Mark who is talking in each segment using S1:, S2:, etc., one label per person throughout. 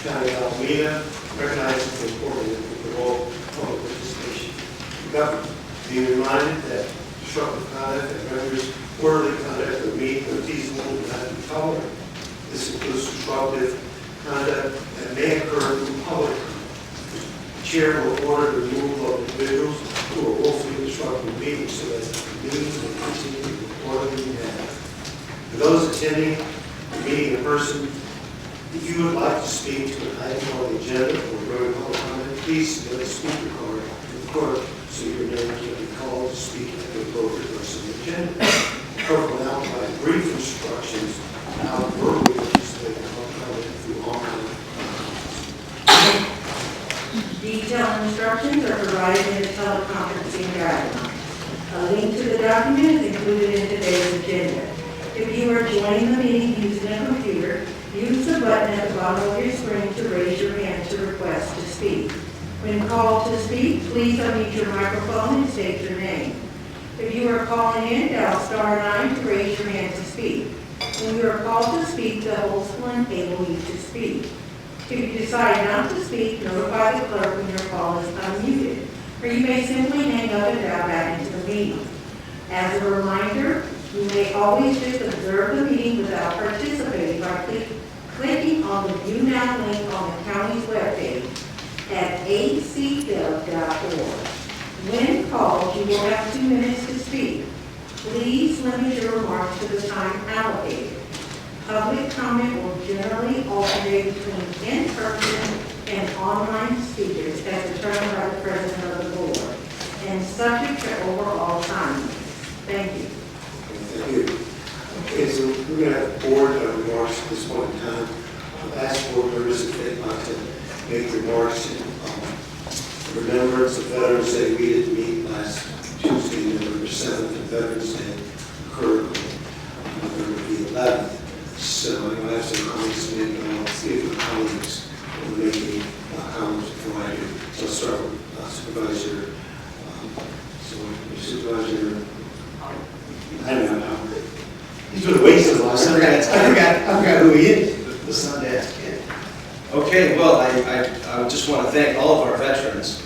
S1: County of Alameda recognizes the importance of the role of public participation in government. Be reminded that disruptive conduct that renders orderly conduct of meeting unfeasible and not be tolerated. This includes disruptive conduct that may occur in public. The chair will order the removal of individuals who are willfully disrupting meetings so that the meetings will continue to be orderly and manner. For those attending the meeting in person, if you would like to speak to an item on the agenda or during public comment, please submit a speaker card to the clerk so your name can be called to speak at the appropriate person on the agenda. The clerk will now provide brief instructions on how to verbally participate in public comment through online.
S2: Detailed instructions are provided in the teleconferencing guidelines. A link to the document is included in today's agenda. If you are joining the meeting using a computer, use the button at the bottom of your screen to raise your hand to request to speak. When called to speak, please unmute your microphone and state your name. If you are calling in, dial *9 to raise your hand to speak. When you are called to speak, the host will enable you to speak. If you decide not to speak, notify the clerk when your call is unmuted, or you may simply hang up and dial back into the meeting. As a reminder, you may always just observe the meeting without participating by clicking on the View Now link on the county's webpage at acgov.org. When called, you will have 2 minutes to speak. Please limit your remarks to the time allocated. Public comment will generally alternate between in-person and online speakers as determined by the president of the board and subject to overall time limits. Thank you.
S1: Thank you. Okay, so we're going to have board remarks at this point in time. I've asked board members if they'd like to make remarks in remembrance of Veterans Day. We didn't meet last Tuesday, November 7th, and Veterans Day occurred on November the 11th. So I'm going to have some comments to make, and I'll see if the colleagues will make any comments before I do. So I'll start with Supervisor. Supervisor. I don't know. He's been away so long. I forgot who he is. The Sundance Kid.
S3: Okay, well, I just want to thank all of our veterans.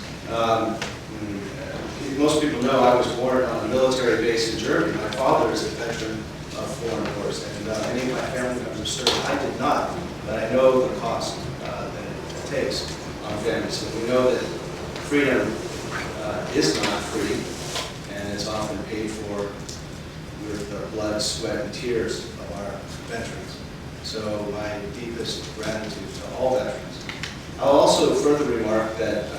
S3: Most people know I was born on a military base in Germany. My father is a veteran of foreign wars, and any of my family members served. I did not, but I know the cost that it takes on families. So we know that freedom is not free, and it's often paid for with the blood, sweat, and tears of our veterans. So my deepest gratitude to all veterans. I'll also further remark that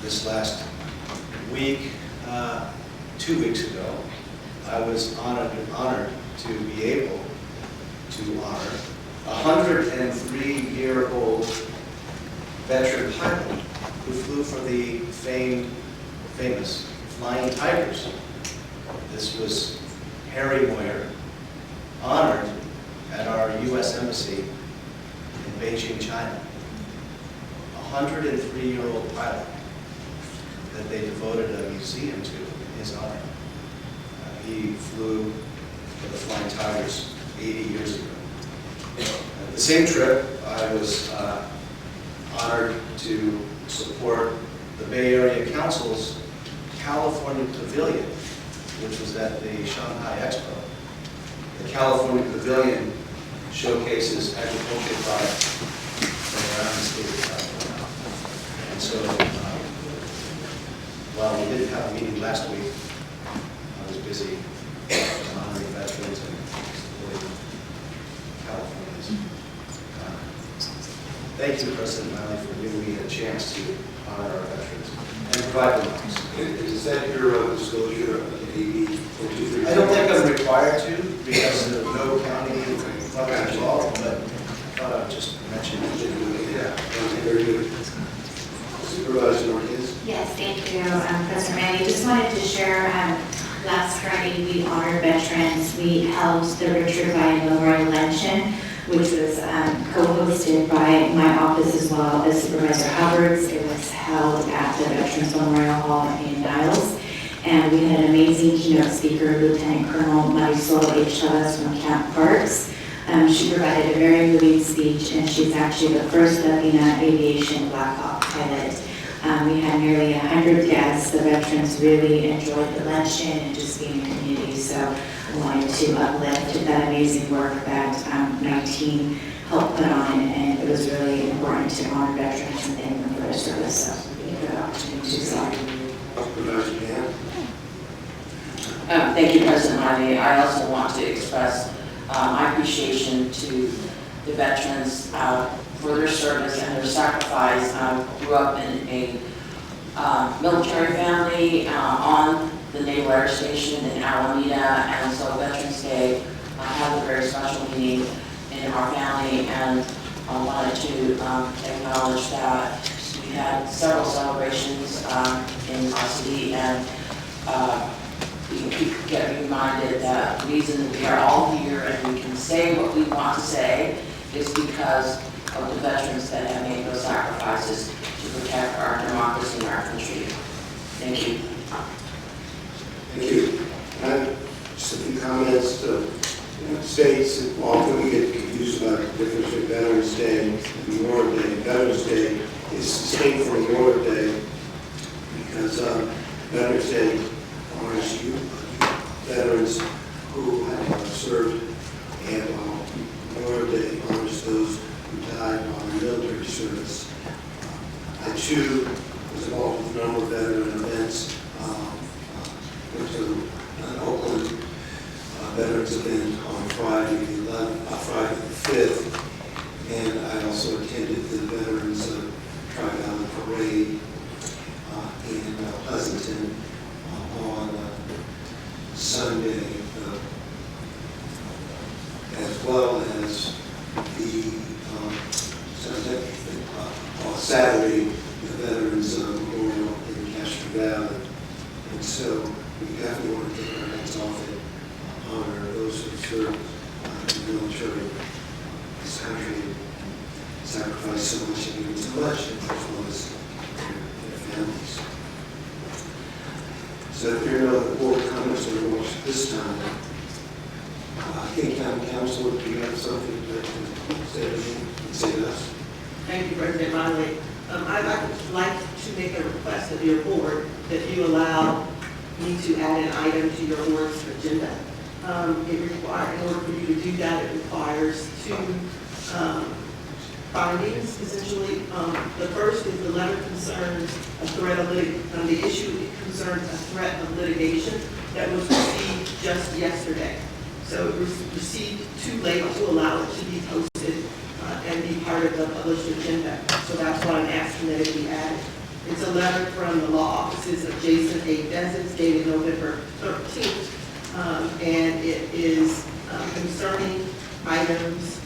S3: this last week, 2 weeks ago, I was honored to be able to honor a 103-year-old veteran pilot who flew for the famous Flying Tigers. This was Harry Moyer, honored at our U.S. Embassy in Beijing, China. A 103-year-old pilot that they devoted a museum to in his honor. He flew for the Flying Tigers 80 years ago. At the same trip, I was honored to support the Bay Area Council's California Pavilion, which was at the Shanghai Expo. The California Pavilion showcases agricultural products from around the state of California. And so, while we didn't have a meeting last week, I was busy honoring veterans and supporting Californians. Thank you, President Miley, for giving me a chance to honor our veterans and provide remarks.
S1: Is that your disclosure of the AB 423?
S3: I don't think I'm required to because there's no county funds involved, but I thought I'd just mention it.
S1: Yeah, very good. Supervisor Marquez?
S4: Yes, thank you, President Manny. Just wanted to share, last Friday we honored veterans. We held the Richard Ryan Memorial Luncheon, which was co-hosted by my office as well as Supervisor Hubbard's. It was held at the Veterans Memorial Hall in Niles. And we had an amazing keynote speaker, Lieutenant Colonel Marisol H. Chavez from Camp Parks. She provided a very moving speech, and she's actually the first Latina aviation Black Hawk pilot. We had nearly 100 guests. The veterans really enjoyed the luncheon and just being in community, so I wanted to uplift that amazing work that my team helped put on, and it was really important to honor veterans and thank them for their service. So thank you for the opportunity to say.
S5: Thank you, President Harvey. I also want to express my appreciation to the veterans for their service and their sacrifice. I grew up in a military family on the Naval Air Station in Alameda, and so Veterans Day has a very special meaning in our family, and I wanted to acknowledge that we had several celebrations in our city, and we keep getting reminded that the reason we are all here and we can say what we want to say is because of the veterans that have made those sacrifices to protect our democracy and our country. Thank you.
S1: Thank you. Just a few comments. The United States, often we get confused about the difference between Veterans Day and Memorial Day. Veterans Day is distinct from Memorial Day because Veterans Day honors you, veterans who have served, and Memorial Day honors those who died on military service. I too was involved with a number of veteran events. Went to an Oakland veterans event on Friday the 5th, and I also attended the Veterans Tri-Valley Parade in Pleasanton on Sunday, as well as the on Saturday, the Veterans Memorial in Castro Valley. And so we definitely want to take our hands off and honor those who served in the military. This country sacrificed so much and given so much, as well as their families. So if there are no other board comments or remarks this time, I think County Council, do you have something to say to us?
S6: Thank you, President Miley. I'd like to make a request of your board that you allow me to add an item to your board's agenda. In order for you to do that, it requires two findings, essentially. The first is the letter concerns a threat of the issue concerns a threat of litigation that was received just yesterday. So it was received too late to allow it to be posted and be part of the published agenda. So that's why I'm asking that it be added. It's a letter from the law offices of Jason A. Dezens dated November 13th, and it is concerning items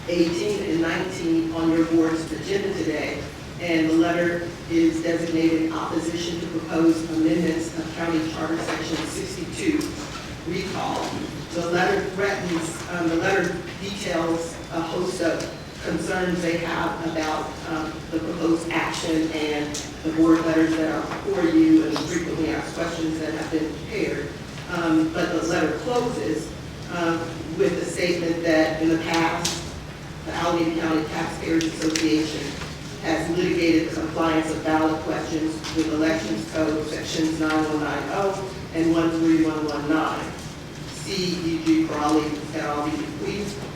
S6: 18 and 19 on your board's agenda today. And the letter is designated opposition to proposed amendments of County Charter Section 62 recall. The letter threatens, the letter details a host of concerns they have about the proposed action and the board letters that are before you and frequently asked questions that have been prepared. But the letter closes with the statement that in the past, the Alameda County Taxpayers Association has litigated the compliance of ballot questions with Elections Code Sections 9190 and 13119. CEG for Alameda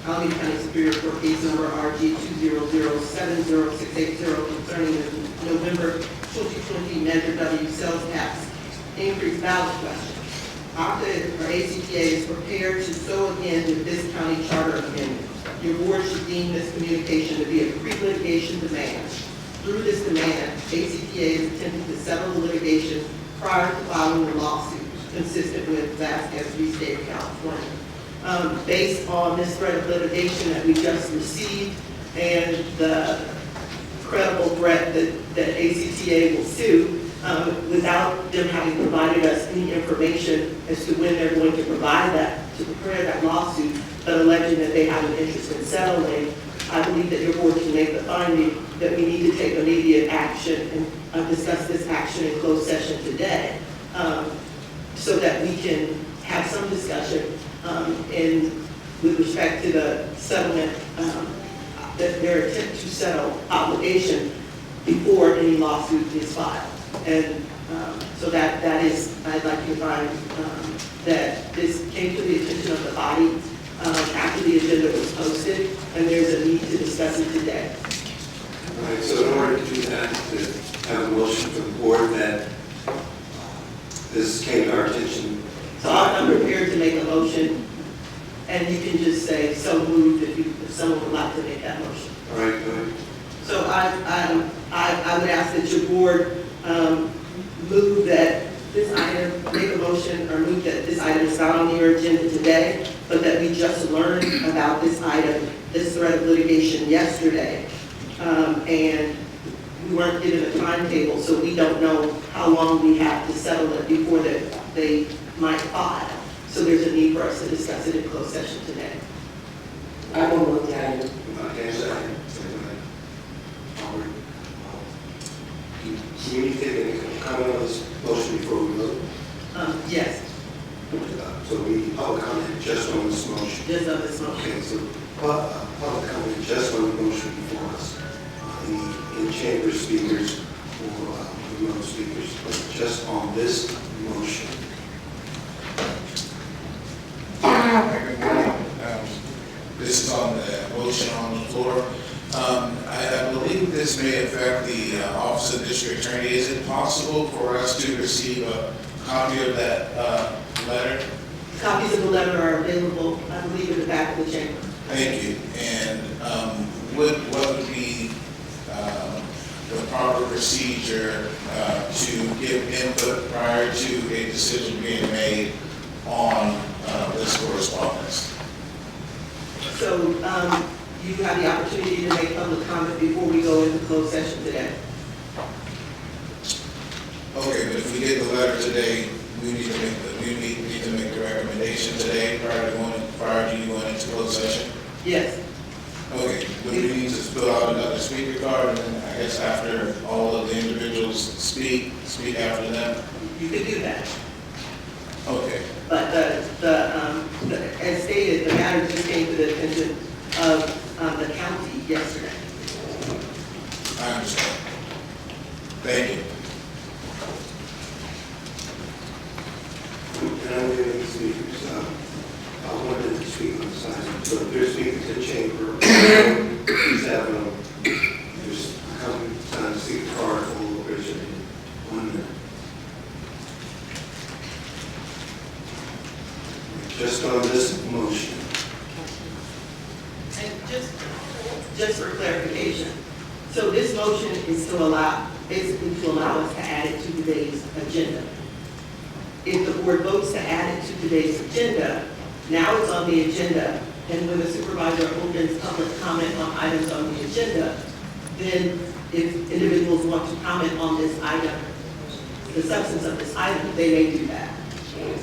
S6: County Superior Court case number RG 200700680 concerning the November 2020 Measure W sales tax increase ballot question. ACTA is prepared to so again with this county charter amendment. Your board should deem this communication to be a pre-litigation demand. Through this demand, ACTA is attempting to settle the litigation prior to filing the lawsuit, consistent with Vasquez v. State of California. Based on this threat of litigation that we just received and the credible threat that ACTA will sue, without them having provided us any information as to when they're going to provide that, to prepare that lawsuit, but alleging that they have an interest in settling, I believe that your board can make the finding that we need to take immediate action and discuss this action in closed session today, so that we can have some discussion in with respect to the settlement, their attempt to settle obligation before any lawsuit is filed. And so that is, I'd like you to find that this came to the attention of the body after the agenda was posted, and there's a need to discuss it today.
S1: All right, so in order to do that, to have a motion from the board that this came to our attention.
S6: So I'm prepared to make a motion, and you can just say so moved if someone would like to make that motion.
S1: All right, go ahead.
S6: So I would ask that your board move that this item, make a motion or move that this item is not on your agenda today, but that we just learned about this item, this threat of litigation yesterday. And we weren't given a timetable, so we don't know how long we have to settle it before they might file. So there's a need for us to discuss it in closed session today.
S5: I will look at it.
S1: Okay, second. Do we need to take any comment on this motion before we vote?
S6: Yes,
S1: So we need public comment just on this motion.
S6: just on this motion.
S1: Okay, so public comment just on the motion before us. Any in-chamber speakers or remote speakers, but just on this motion.
S7: Good morning. This is on the motion on the floor. I believe this may affect the Office of District Attorney. Is it possible for us to receive a copy of that letter?
S6: Copies of the letter are available, I believe, in the back of the chamber.
S7: Thank you. And what would be the proper procedure to give input prior to a decision being made on this correspondence?
S6: So you have the opportunity to make public comment before we go into closed session today.
S7: Okay, but if we get the letter today, we need to make the recommendation today prior to you going into closed session?
S6: Yes,
S7: Okay, would we need to fill out another speaker card, and then I guess after all of the individuals speak after them?
S6: you could do that.
S7: Okay,
S6: But as stated, the matter just came to the attention of the county yesterday.
S7: I understand. Thank you.
S1: And I'm going to speakers. I wanted to speak on the side. So if there's speakers in chamber, please have them. Just come down to see the card, hold the picture in 1 minute. Just on this motion.
S6: And just for clarification, so this motion is to allow, basically to allow us to add it to today's agenda. If the board votes to add it to today's agenda, now it's on the agenda, and when the supervisor opens public comment on items on the agenda, then if individuals want to comment on this item, the substance of this item, they may do that.
S1: Okay.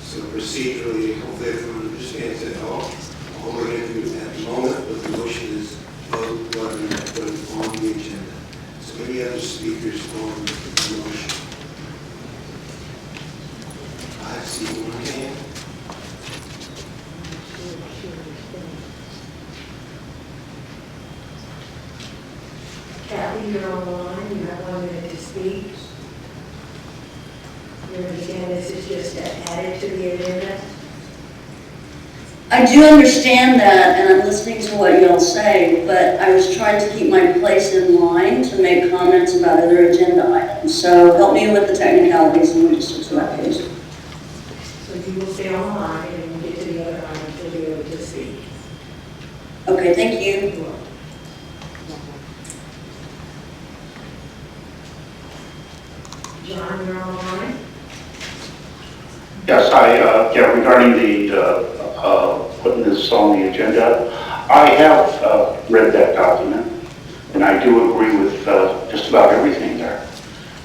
S1: So procedurally, hopefully everyone understands it all. All we're going to do at the moment with the motion is vote whether or not to put it on the agenda. So any other speakers on the motion? I see one hand.
S2: Kathy, you're on the line, you have 1 minute to speak. You understand this is just added to the agenda?
S8: I do understand that, and I'm listening to what y'all say, but I was trying to keep my place in line to make comments about other agenda items. So help me with the technicalities and logistics of that, please.
S2: So you will stay on the line and when you get to the other items, you'll be able to speak.
S8: Okay, thank you.
S2: You will. John, you're on the line?
S9: Yes, regarding the putting this on the agenda, I have read that document, and I do agree with just about everything there.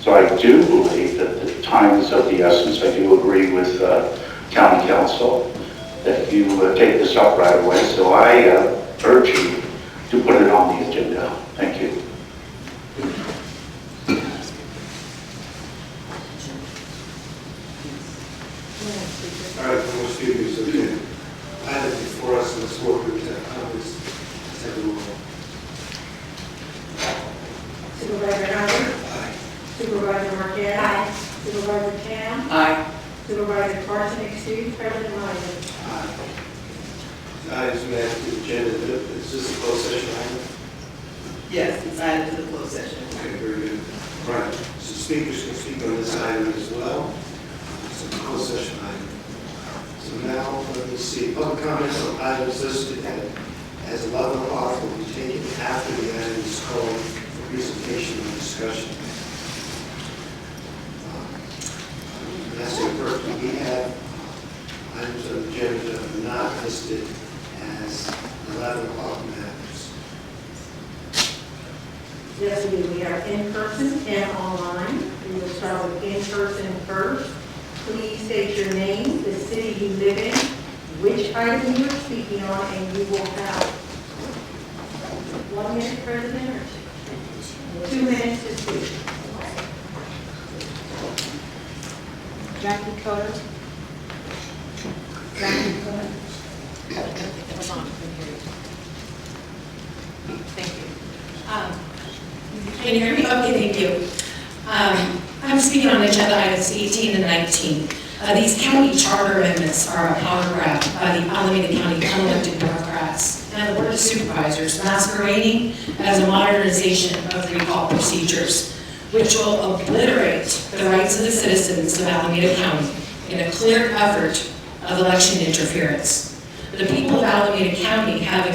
S9: So I do believe that the time is of the essence. I do agree with county council that you take this up right away. So I urge you to put it on the agenda. Thank you.
S1: All right, more speakers, okay. I appropriate to have comments. Let's have a roll call.
S2: Supervisor Howard?
S1: Aye.
S2: Supervisor Marquez?
S4: Aye.
S2: Supervisor Tam?
S5: Aye.
S2: Supervisor Carson, excused, President Wyman?
S1: Aye. Items we add to the agenda, is this a closed session item?
S6: Yes, it's added to the closed session.
S1: Okay, very good. All right, so speakers can speak on this item as well. It's a closed session item. So now, let me see, public comments on items listed as 11 o'clock will be taken after the item is called for presentation and discussion. That's it, first, we have items on the agenda that are not listed as 11 o'clock matters.
S2: Yes, we do. We have in person and online. We will start with in person first. Please state your name, the city you live in, which item you are speaking on, and you will have 1 minute, President, or 2 minutes to speak.
S10: Jackie Coder. Jackie Coder. It was on, couldn't hear you. Thank you. Can you hear me? Okay, thank you. I'm speaking on agenda items 18 and 19. These county charter amendments are a power grab by the Alameda County unelected bureaucrats and the Board of Supervisors masquerading as a modernization of recall procedures, which will obliterate the rights of the citizens of Alameda County in a clear effort of election interference. The people of Alameda County have an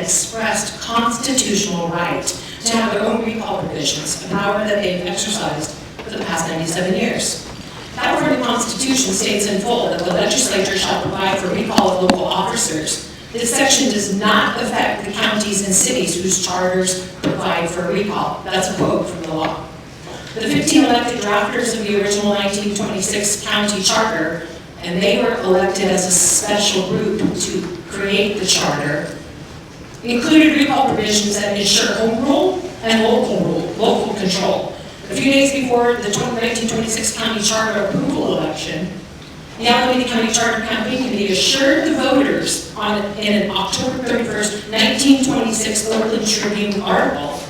S10: expressed constitutional right to have their own recall provisions, a power that they've exercised for the past 97 years. California Constitution states in full that the legislature shall provide for recall of local officers. This section does not affect the counties and cities whose charters provide for recall. That's a quote from the law. The 15 elected drafters of the original 1926 county charter, and they were elected as a special group to create the charter, included recall provisions that ensure home rule and local control. A few days before the 1926 county charter approval election, the Alameda County Charter Campaign Committee assured the voters in an October 31st, 1926 Oakland Tribune article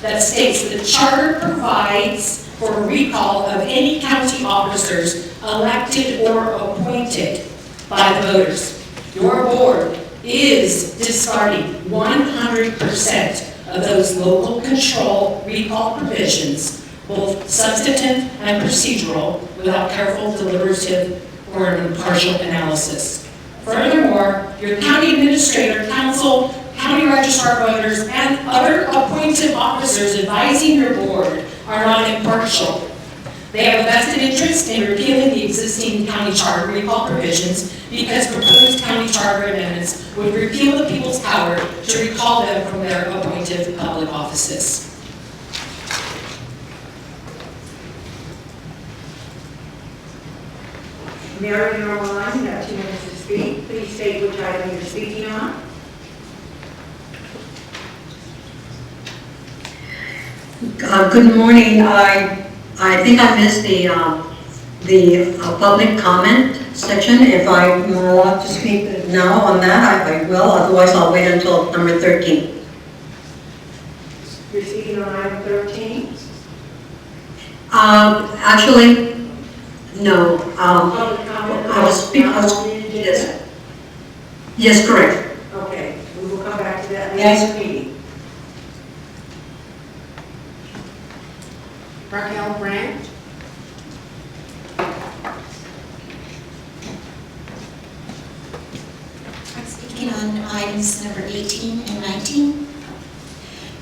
S10: that states that the charter provides for a recall of any county officers elected or appointed by the voters. Your board is discarding 100% of those local control recall provisions, both substantive and procedural, without careful, deliberative, or an impartial analysis. Furthermore, your county administrator, council, county registrar voters, and other appointed officers advising your board are not impartial. They have a vested interest in repealing the existing county charter recall provisions because proposed county charter amendments would repeal the people's power to recall them from their appointed public offices.
S2: Mayor, you're online. You have 2 minutes to speak. Please state which item you're speaking on.
S11: Good morning. I think I missed the public comment section. If I'm allowed to speak now on that, I will. Otherwise, I'll wait until number 13.
S2: You're speaking on item 13.
S11: Actually, no.
S2: Public comment.
S11: I was speaking. Yes. Yes, correct.
S2: Okay, we will come back to that
S11: Yes.
S2: next meeting.
S10: Raquel Brandt.
S4: I'm speaking on items number 18 and 19.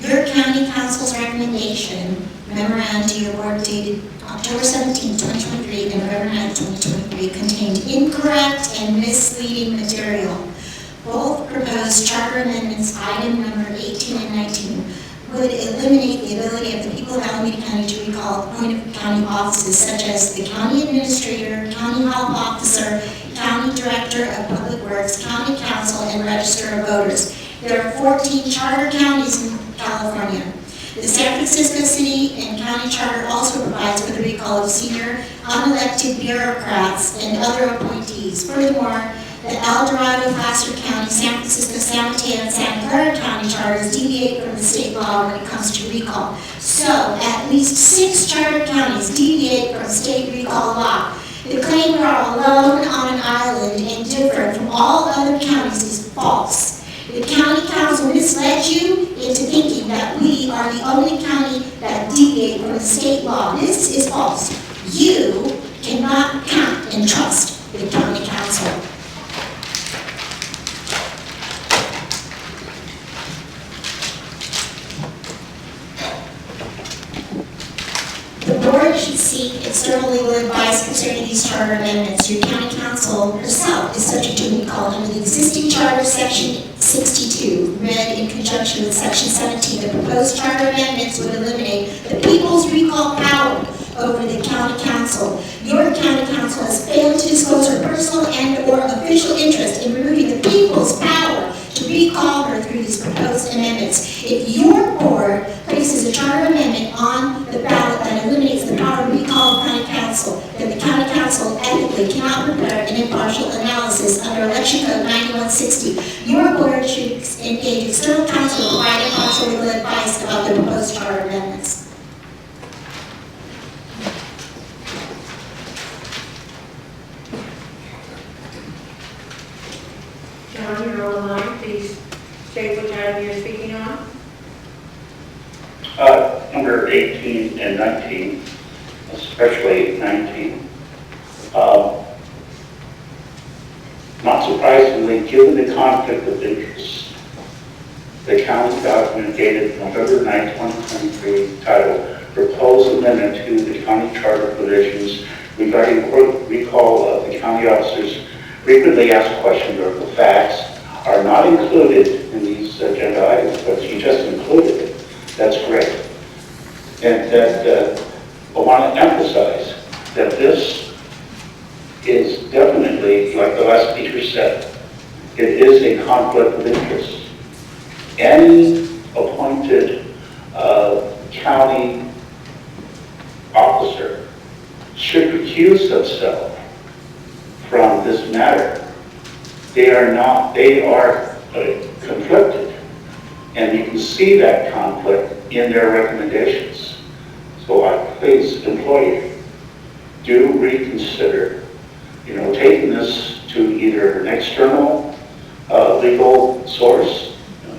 S4: Your county council's recommendation, memorandum to your board dated October 17, 2023 and November 9, 2023 contained incorrect and misleading material. Both proposed charter amendments, item number 18 and 19, would eliminate the ability of the people of Alameda County to recall appointed county offices such as the county administrator, county health officer, county director of public works, county council, and register of voters. There are 14 charter counties in California. The San Francisco City and County Charter also provides for the recall of senior unelected bureaucrats and other appointees. Furthermore, the
S12: the El Dorado, Placer County, San Francisco, San Mateo, and Santa Clara County charters deviate from the state law when it comes to recall. So, at least 6 charter counties deviate from state recall law. The claim we are alone on an island and different from all other counties is false. The county council misled you into thinking that we are the only county that deviate from the state law. This is false. You cannot count and trust the county council. The board should seek external legal advice concerning these charter amendments. Your county council herself is subject to recall under the existing charter, section 62, read in conjunction with section 17. The proposed charter amendments would eliminate the people's recall power over the county council. Your county council has failed to disclose her personal and/or official interest in removing the people's power to recall her through these proposed amendments. If your board places a charter amendment on the ballot that eliminates the power to recall the county council, then the county council ethically cannot prepare an impartial analysis under Election Code 9160. Your board should engage external counsel to provide impartial legal advice about the proposed charter amendments.
S2: John, you're on the line. Please state which item you're speaking on.
S9: Under 18 and 19, especially 19. Not surprisingly, given the conflict of interest, the county document dated November 9, 2023, titled Proposed Amendment to the County Charter Provisions regarding court recall of the county officers frequently asked questions or the facts are not included in these agenda items, but you just included it. That's great. And that I want to emphasize that this is definitely, like the last speaker said, it is a conflict of interest. Any appointed county officer should recuse themselves from this matter. They are conflicted. And you can see that conflict in their recommendations. So I please implore you, do reconsider, taking this to either an external legal source,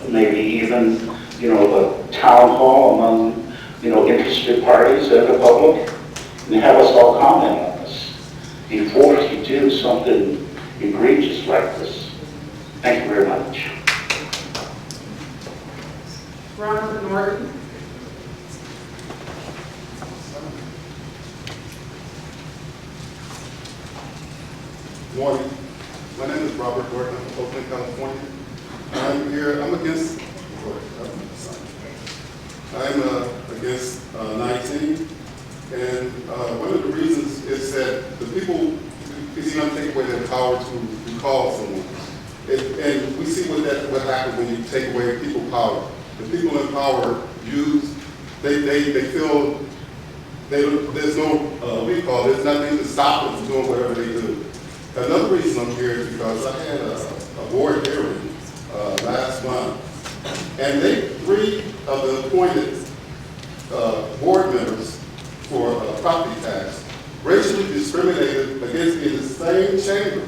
S9: maybe even, a town hall among, interested parties and the public, and have us all comment on this before you do something egregious like this. Thank you very much.
S2: Robert Norton.
S13: Morning. My name is Robert Norton. I'm from Oakland, California. I'm against 19, and one of the reasons is that the people is going to take away their power to recall someone. And we see what happens when you take away people's power. The people in power they feel there's no recall, there's nothing to stop them from doing whatever they do. Another reason I'm here is because I had a board hearing last month, and 3 of the appointed board members for property tax racially discriminated against me in the same chamber.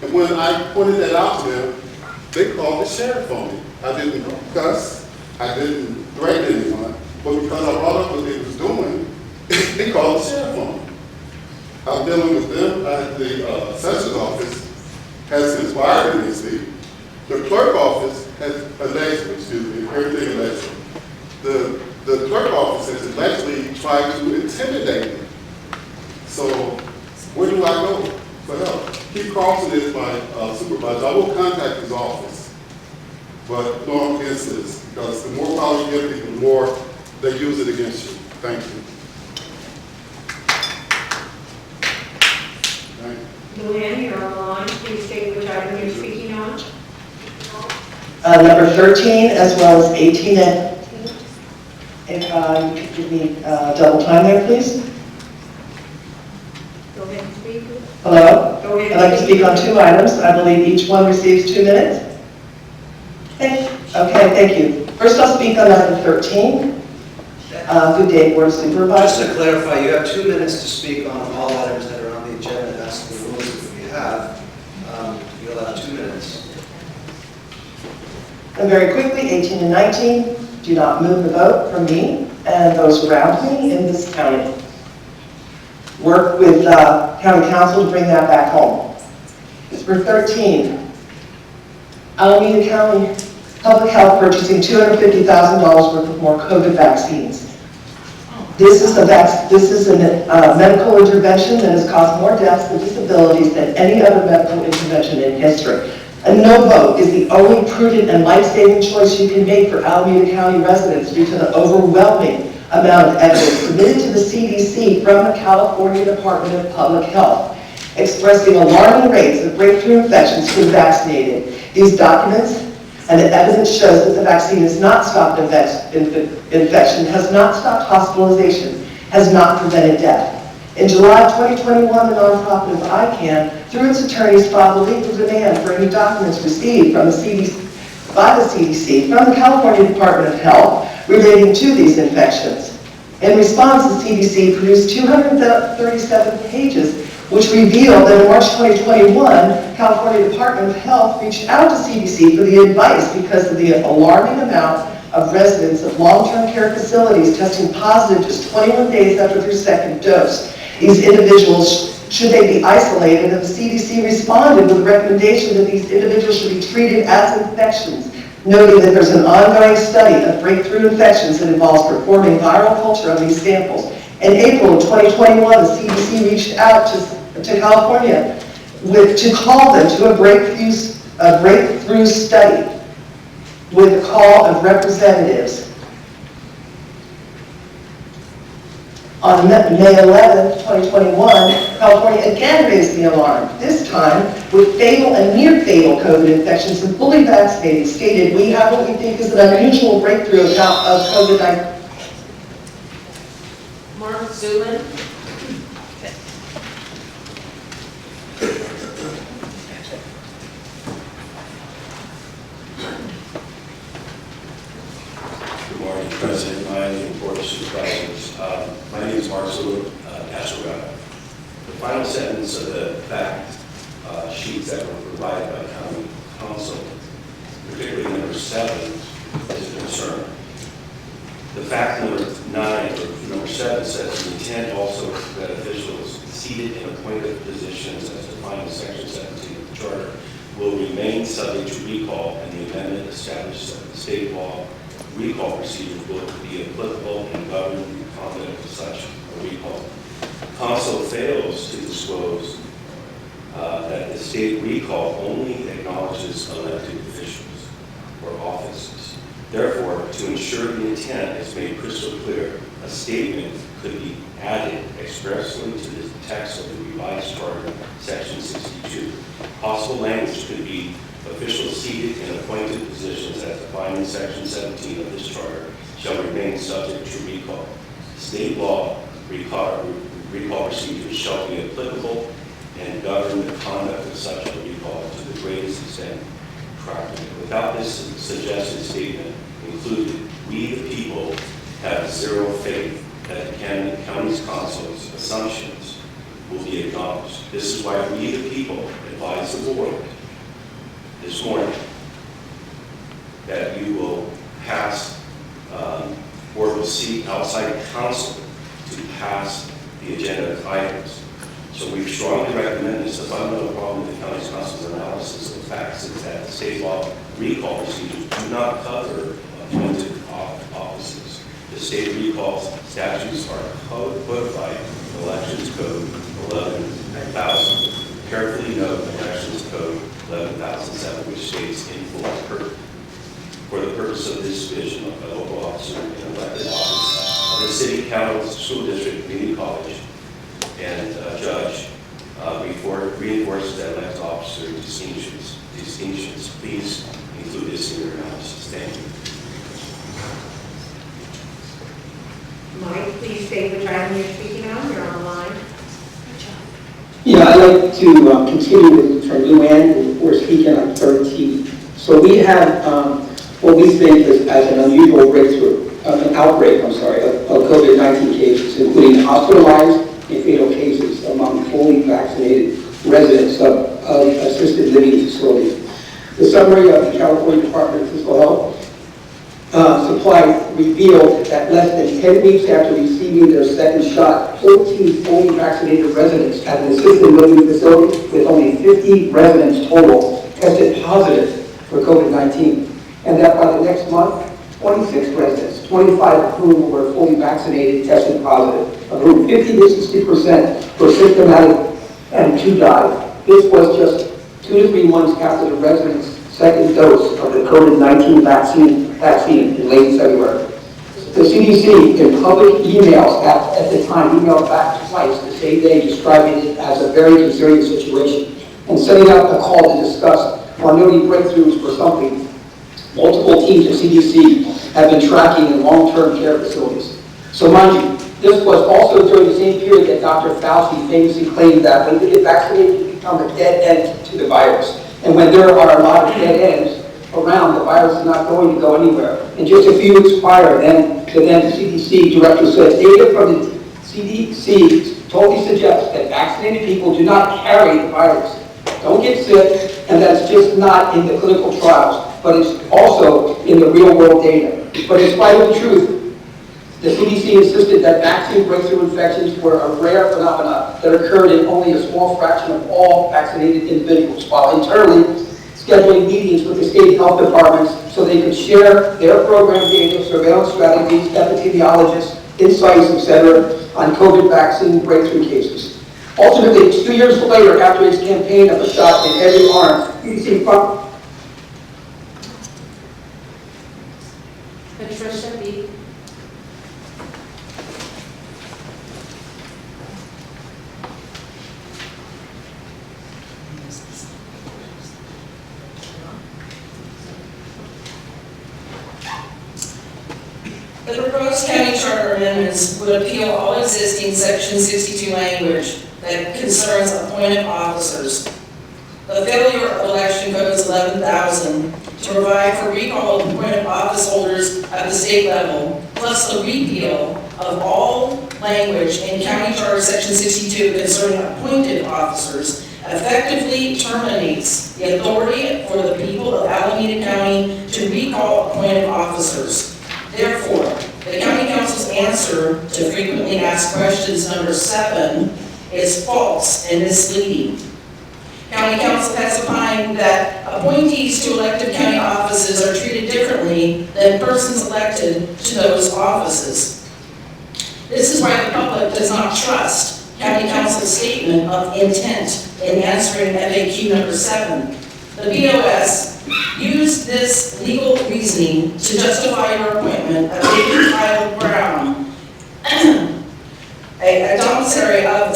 S13: And when I pointed that out to them, they called the sheriff on me. I didn't cuss, I didn't threaten anyone, but because I brought up what they was doing, they called the sheriff on me. I'm dealing with them. The Sessions Office has inspired me to speak. The clerk office has everything alleged. The clerk office has allegedly tried to intimidate me. So where do I go for help? Keith Carlson is my supervisor. I will contact his office, but no, I'm against this, because the more power you give people, the more they use it against you. Thank you.
S2: Luann, you're on the line. Please state which item you're speaking on.
S14: Number 13 as well as 18 and 19. If you could give me double time there, please.
S2: Go ahead and speak.
S14: Hello?
S2: Go ahead.
S14: I'd like to speak on 2 items. I believe each one receives 2 minutes. Okay, thank you. First, I'll speak on item 13. Good day, Board of
S3: Just
S14: Supervisors.
S3: to clarify, you have 2 minutes to speak on all items that are on the agenda. That's the rules that we have. You'll have 2 minutes.
S14: And very quickly, 18 and 19, do not move the vote from me and those around me in this county. Work with county council to bring that back home. For 13, Alameda County Public Health purchasing $250,000 worth of more COVID vaccines. This is a medical intervention that has caused more deaths and disabilities than any other medical intervention in history. A no vote is the only prudent and life-saving choice you can make for Alameda County residents due to the overwhelming amount of evidence submitted to the CDC from the California Department of Public Health, expressing alarming rates of breakthrough infections for the vaccinated. These documents and the evidence shows that the vaccine has not stopped infection, has not stopped hospitalization, has not prevented death. In July of 2021, the nonprofit of ICANN, through its attorneys, filed a legal demand for any documents received from the CDC, from the California Department of Health relating to these infections. In response, the CDC produced 237 pages, which revealed that in March 2021, California Department of Health reached out to CDC for the advice because of the alarming amount of residents of long-term care facilities testing positive just 21 days after their second dose. These individuals, should they be isolated, and the CDC responded with a recommendation that these individuals should be treated as infections, noting that there's an ongoing study of breakthrough infections that involves performing viral culture on these samples. In April of 2021, the CDC reached out to California to call them to a breakthrough study with a call of representatives. On May 11, 2021, California again raised the alarm, this time with fatal and near fatal COVID infections in fully vaccinated, stated, we have what we think is an unusual breakthrough of COVID-19.
S5: Mark Zulin.
S15: Good morning, President, my Board of Supervisors. My name is Mark Zulin, Casaretta. The final sentence of the fact sheets that were provided by County Council, particularly number 7, is a concern. The fact number 9, or number 7, says the intent also that officials seated in appointed positions as defined in Section 17 of the Charter will remain subject to recall, and the amendment establishes that the state law recall procedure will be applicable and govern the conduct of such a recall. Council fails to disclose that the state recall only acknowledges elected officials or offices. Therefore, to ensure the intent is made crystal clear, a statement could be added expressly to the text of the revised charter, Section 62. Possible language could be officials seated in appointed positions as defined in Section 17 of this charter shall remain subject to recall. State law recall procedures shall be applicable and govern the conduct of such a recall to the greatest extent practical. Without this suggested statement included, we the people have zero faith that the county's council's assumptions will be acknowledged. This is why we the people advise the board this morning that you will pass or will seek outside counsel to pass the agenda items. So we strongly recommend this. The fundamental problem with the county's council's analysis of the facts is that the state law recall procedures do not cover appointed offices. The state recall statutes are codified in Elections Code 11,000. Carefully note Elections Code 11,007, which states in full, for the purpose of this division of a local officer in elected office of the city, county, school district, community college, and judge reinforces that elected officer distinctions. Please include this in your analysis. Thank you.
S2: Mike, please state which item you're speaking on. You're online.
S16: Yeah, I'd like to continue with from Luann, who we're speaking on 13. So we have what we think is as an unusual breakthrough, an outbreak, of COVID-19 cases, including hospitalized and fatal cases among fully vaccinated residents of assisted living facilities. The summary of the California Department of Physical Health Supply revealed that less than 10 weeks after receiving their second shot, 14 fully vaccinated residents at an assisted living facility with only 50 residents total tested positive for COVID-19. And that by the next month, 26 residents, 25 of whom were fully vaccinated, tested positive, of whom 50 to 60% were symptomatic and 2 died. This was just 2 to 3 months after the residents' second dose of the COVID-19 vaccine in late February. The CDC, in public emails at the time, emailed back twice the same day, describing it as a very concerning situation and setting up a call to discuss while noting breakthroughs for something multiple teams of CDC have been tracking in long-term care facilities. So mind you, this was also during the same period that Dr. Fauci famously claimed that when you get vaccinated, you become a dead end to the virus. And when there are a lot of dead ends around, the virus is not going to go anywhere. And just a few weeks prior, the CDC director said, data from the CDC totally suggests that vaccinated people do not carry the virus, don't get sick, and that's just not in the clinical trials, but it's also in the real world data. But in spite of the truth, the CDC insisted that vaccine breakthrough infections were a rare phenomenon that occurred in only a small fraction of all vaccinated individuals, while internally scheduling meetings with the state health departments so they could share their program data, surveillance strategies, epidemiologists, insights, etc., on COVID vaccine breakthrough cases. Ultimately, 2 years later, after its campaign of a shot in every arm, CDC
S5: Patricia B.
S17: The proposed county charter amendments would appeal all existing Section 62 language that concerns appointed officers. The failure of Election Codes 11,000 to provide for recall of appointed office holders at the state level, plus the repeal of all language in County Charter Section 62 concerning appointed officers, effectively terminates the authority for the people of Alameda County to recall appointed officers. Therefore, the County Council's answer to frequently asked questions number 7 is false and misleading. County Council has opined that appointees to elected county offices are treated differently than persons elected to those offices. This is why the public does not trust County Council's statement of intent in answering FAQ number 7. The BOS used this legal reasoning to justify your appointment of David Kyle Brown, a commissary of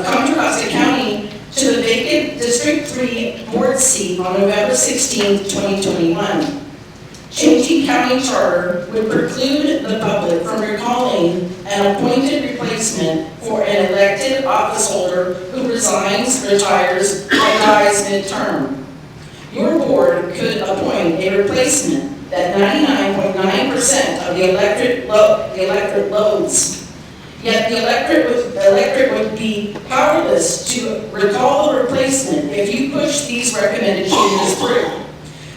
S17: Contra Costa County, to the vacant District 3 board seat on November 16, 2021. Changing county charter would preclude the public from recalling an appointed replacement for an elected office holder who resigns, retires, or dies mid-term. Your board could appoint a replacement that 99.9% of the electorate loads. Yet the electorate would be powerless to recall the replacement if you push these recommended changes through.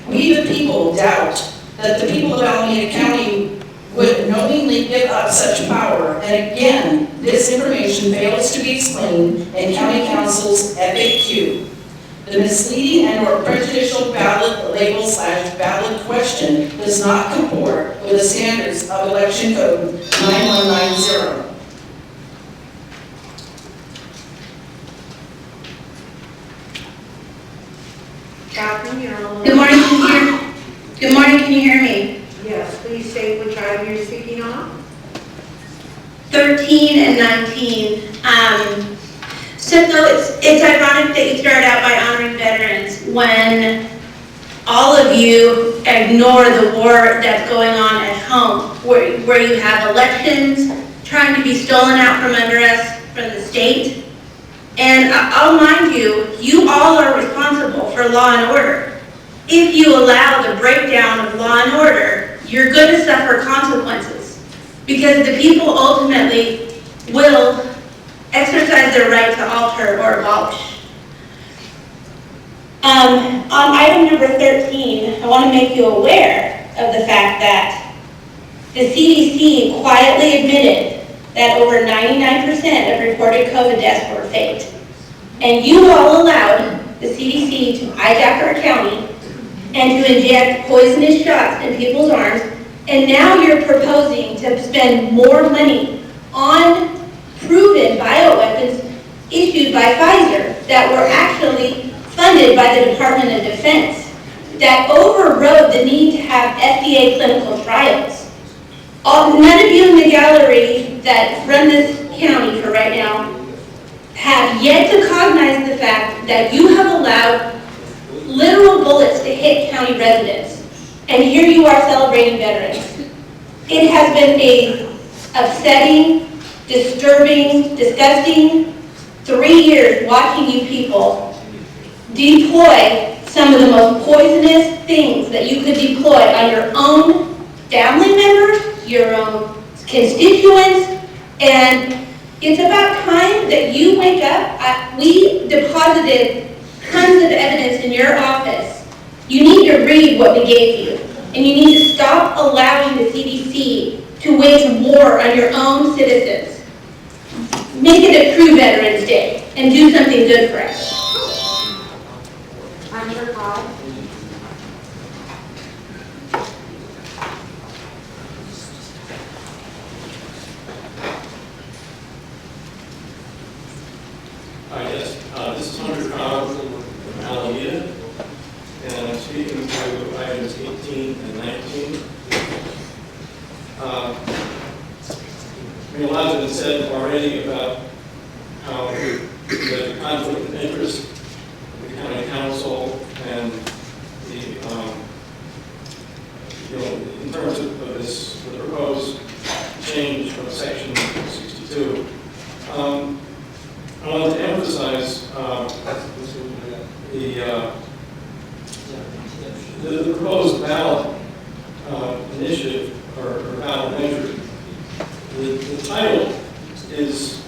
S17: We the people doubt that the people of Alameda County would knowingly give up such power, and again, this information fails to be explained in County Council's FAQ. The misleading and or prejudicial ballot label/ballot question does not comport with the standards of Election Code 9190.
S2: Catherine, you're on.
S18: Good morning, can you hear me?
S2: Yes, please state which item you're speaking on.
S18: 13 and 19. So it's ironic that you started out by honoring veterans when all of you ignore the war that's going on at home, where you have elections trying to be stolen out from under us from the state, And I'll mind you, you all are responsible for law and order. If you allow the breakdown of law and order, you're going to suffer consequences, because the people ultimately will exercise their right to alter or abolish. On item number 13, I want to make you aware of the fact that the CDC quietly admitted that over 99% of reported COVID deaths were faked. And you all allowed the CDC to hijack our county and to inject poisonous shots in people's arms, and now you're proposing to spend more money on proven bioweapons issued by Pfizer that were actually funded by the Department of Defense, that overrode the need to have FDA clinical trials. None of you in the gallery that run this county for right now have yet to cognize the fact that you have allowed literal bullets to hit county residents. And here you are celebrating veterans. It has been a upsetting, disturbing, disgusting 3 years watching you people deploy some of the most poisonous things that you could deploy on your own family members, your own constituents, and it's about time that you wake up. We deposited tons of evidence in your office. You need to read what we gave you, and you need to stop allowing the CDC to wage war on your own citizens. Make it a true Veterans Day and do something good for us.
S2: Under five.
S19: Yes, this is Hunter Cobb from Alameda, and I'm speaking to items 18 and 19. A lot has been said already about how the conflict of interest of the county council and the, in terms of this, the proposed change of section 62. I want to emphasize the proposed ballot initiative or ballot measure. The title is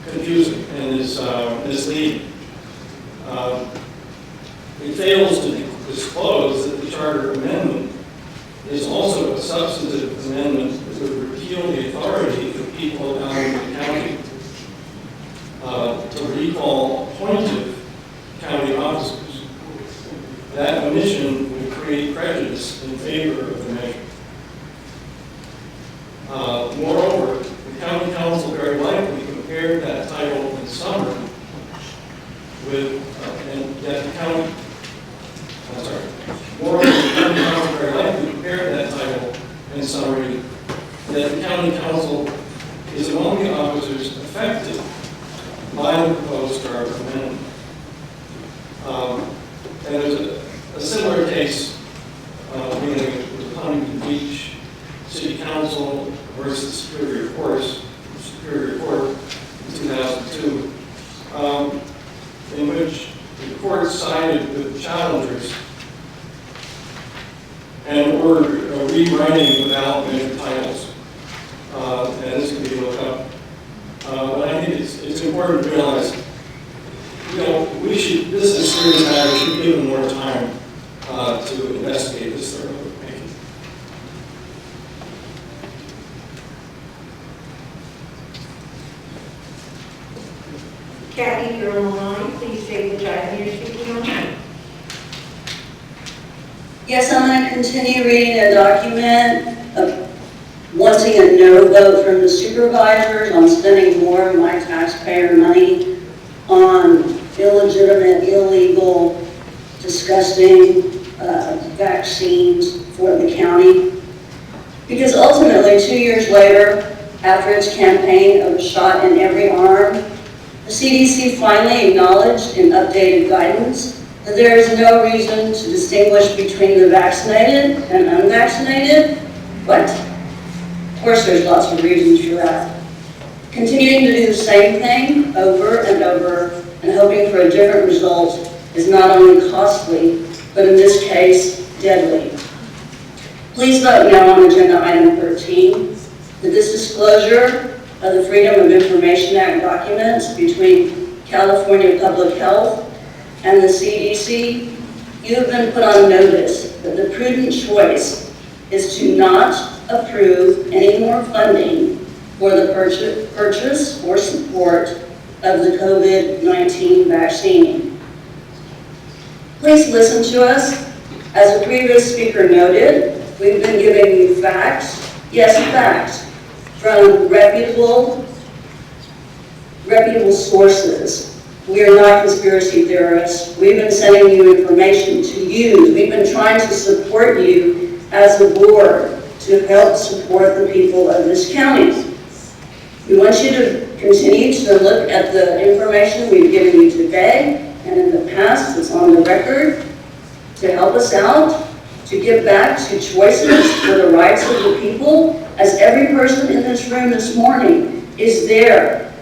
S19: confusing and is misleading. It fails to disclose that the charter amendment is also a substantive amendment that would repeal the authority of the people of Alameda County to recall appointed county officers. That omission would create prejudice in favor of the measure. Moreover, the county council very likely compared that title in summary with, and that the county, I'm sorry, moreover, the county council very likely compared that title in summary that the county council is among the officers affected by the proposed charter amendment. And there's a similar case dealing with Huntington Beach City Council versus Superior Court in 2002, in which the court sided with the challengers and ordered a rewriting of the ballot measure titles. And this can be looked up. But I think it's important to realize, we should, this is a serious matter, we should be given more time to investigate this thoroughly. Thank you.
S2: Kathy, you're on the line. Please state which item you're speaking on.
S8: Yes, I'm going to continue reading a document of wanting a no vote from the supervisors on spending more of my taxpayer money on illegitimate, illegal, disgusting vaccines for the county. Because ultimately, 2 years later, after its campaign of a shot in every arm, the CDC finally acknowledged in updated guidance that there is no reason to distinguish between the vaccinated and unvaccinated. What? Of course there's lots of reasons for that. Continuing to do the same thing over and over and hoping for a different result is not only costly, but in this case, deadly. Please vote no on agenda item 13. That this disclosure of the Freedom of Information Act documents between California Public Health and the CDC, you have been put on notice that the prudent choice is to not approve any more funding for the purchase or support of the COVID-19 vaccine. Please listen to us. As a previous speaker noted, we've been giving you facts, yes, facts, from reputable sources. We are not conspiracy theorists. We've been sending you information to use. We've been trying to support you as a board to help support the people of this county. We want you to continue to look at the information we've given you today and in the past that's on the record to help us out, to give back to choices for the rights of the people, as every person in this room this morning is there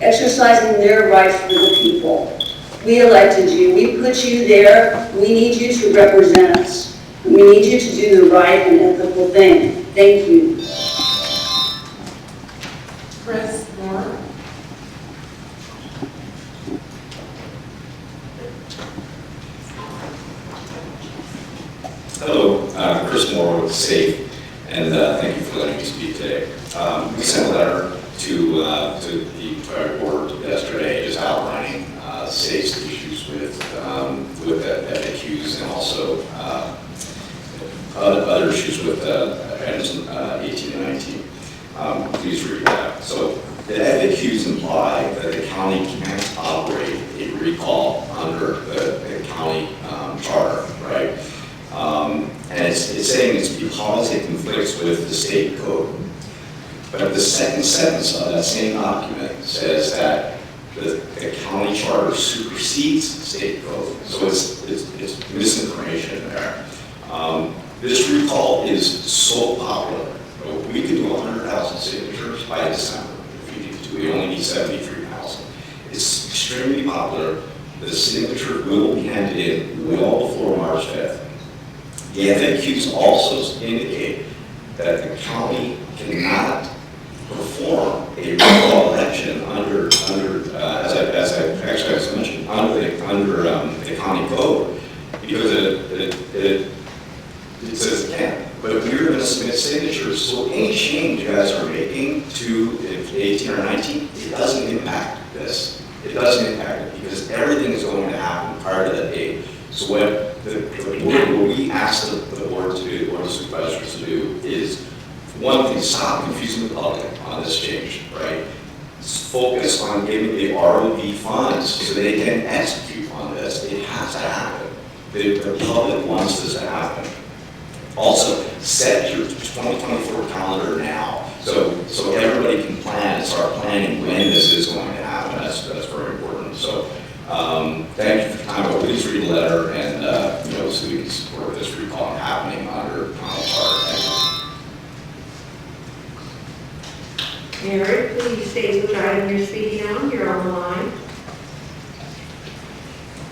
S8: exercising their rights for the people. We elected you. We put you there. We need you to represent us. And we need you to do the right and ethical thing. Thank you.
S6: Chris Moore.
S15: Hello, Chris Moore with SAFE, and thank you for letting me speak today. We sent a letter to the prior board yesterday, just outlining SAFE's issues with FAQs and also other issues with items 18 and 19. Please read that. So the FAQs imply that the county can't operate a recall under the county charter, right? And it's saying it's because it conflicts with the state code. But the second sentence of that same document says that the county charter supersedes state code. So it's misinformation there. This recall is so popular. We could do 100,000 signatures by December if we needed to. We only need 73,000. It's extremely popular. The signature will be handed in well before March 5th. The FAQs also indicate that the county cannot perform a recall election under as I mentioned, under the county code, because it says it can. But if you're going to submit signatures, so any change you guys are making to 18 or 19, it doesn't impact this. It doesn't impact it because everything is going to happen prior to that date. So what we ask the board to do, the board of supervisors to do, is one thing, stop confusing the public on this change, right? Focus on giving the ROV funds so they can execute on this. It has to happen. The public wants this to happen. Also, set your 2024 calendar now, so everybody can plan and start planning when this is going to happen. That's very important. So, thank you for your time. But please read the letter and so we can support this recall happening under county charter. Thank you.
S2: Eric, please state which item you're speaking on. You're on the line.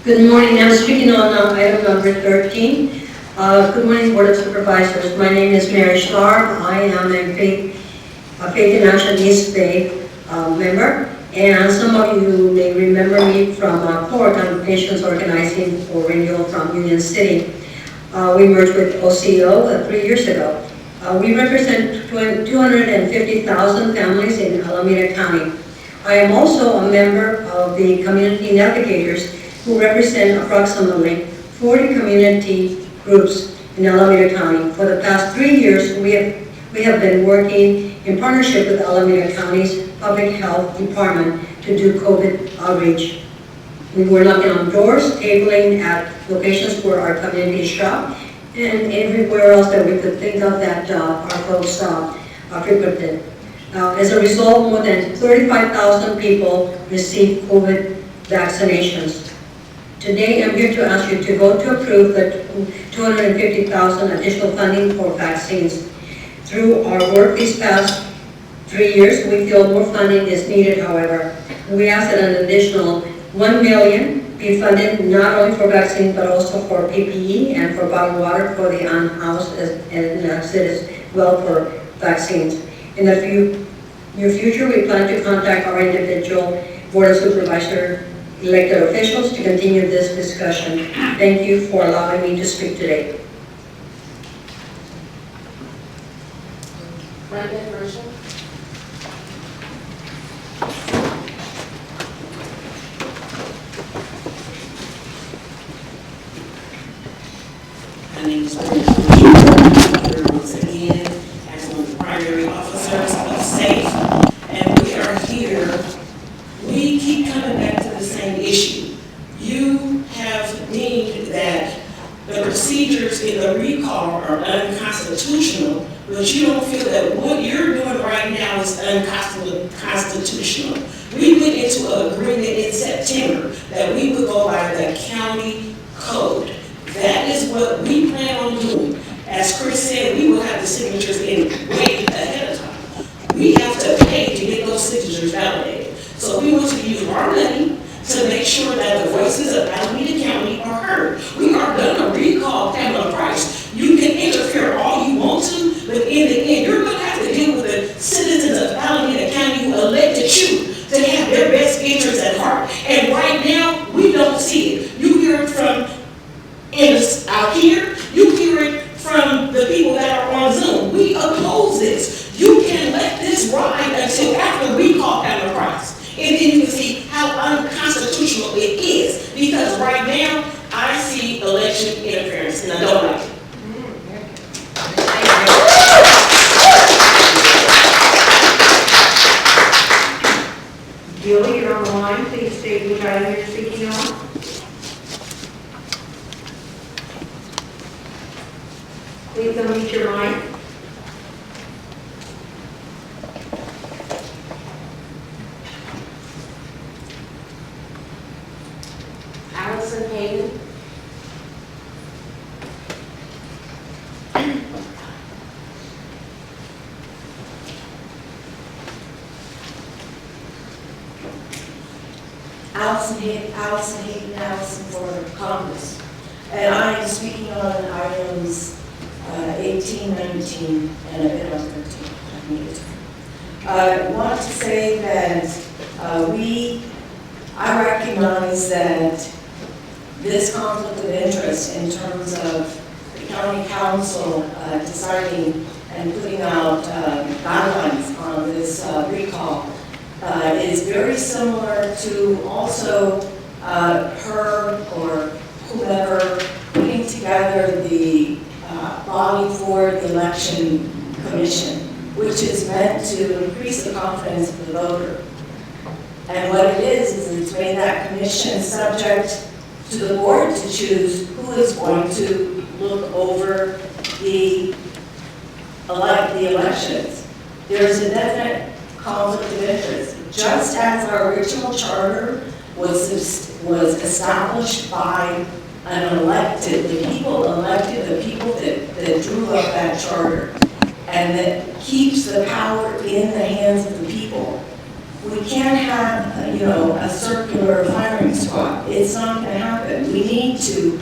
S11: Good morning. I'm speaking on item number 13. Good morning, Board of Supervisors. My name is Mary Starr. I am a Faith in Action East Bay member. And some of you may remember me from Core Congregations Organizing for Renewal from Union City. We merged with OCO 3 years ago. We represent 250,000 families in Alameda County. I am also a member of the Community Navigators, who represent approximately 40 community groups in Alameda County. For the past 3 years, we have been working in partnership with Alameda County's Public Health Department to do COVID outreach. We were knocking on doors, tabling at locations where our community shop, and everywhere else that we could think of that our folks frequented. As a result, more than 35,000 people received COVID vaccinations. Today, I'm here to ask you to vote to approve the $250,000 additional funding for vaccines. Through our work these past 3 years. We feel more funding is needed, however. We ask that an additional $1 million be funded not only for vaccines but also for PPE and for bottled water for the unhoused and as well for vaccines. In the near future, we plan to contact our individual Board of Supervisor elected officials to continue this discussion. Thank you for allowing me to speak today.
S5: Brenda, version?
S20: My name is Brenda, once again, as one of the primary officers of SAFE, and we are here. We keep coming back to the same issue. You have deemed that the procedures in the recall are unconstitutional, but you don't feel that what you're doing right now is unconstitutional. We went into an agreement in September that we would go by the county code. That is what we plan on doing. As Chris said, we will have the signatures in way ahead of time. We have to pay to get those signatures validated. So we want to use our money to make sure that the voices of Alameda County are heard. We are going to recall Pamela Price. You can interfere all you want to, but in the end, you're going to have to deal with the citizens of Alameda County who elected you to have their best interests at heart. And right now, we don't see it. You hear it from out here, you hear it from the people that are on Zoom. We oppose this. You can let this ride until after we call Pamela Price. And then you can see how unconstitutional it is. Because right now, I see election interference, and I don't like it.
S2: Julie, you're on the line. Please state which item you're speaking on. Please unmute your mic.
S5: Allison Hayden?
S21: Allison for Congress. And I am speaking on items 18, 19, and a bit on 13. I want to say that I recognize that this conflict of interest in terms of the county council deciding and putting out guidelines on this recall is very similar to also her or whoever putting together the body for the election commission, which is meant to increase the confidence of the voter. And what it is it's made that commission subject to the board to choose who is going to look over the elections. There's a definite conflict of interest. Just as our original charter was established by an elected, the people elected, the people that drew up that charter, and that keeps the power in the hands of the people. We can't have, a circular firing squad. It's not going to happen. We need to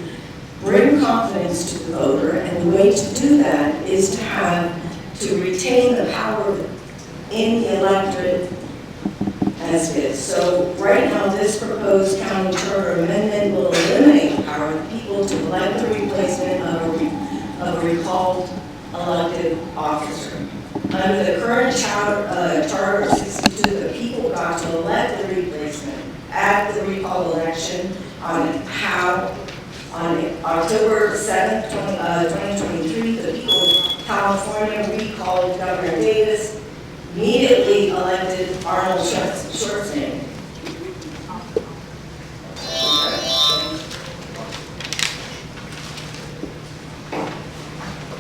S21: bring confidence to the voter, and the way to do that is to retain the power in the electorate as is. So right now, this proposed county charter amendment will eliminate the power of the people to elect the replacement of a recalled elected officer. Under the current charter 62, the people got to elect the replacement at the recall election on October 7th, 2023, the people of California recalled Governor Davis, immediately elected Arnold Schwarzenegger.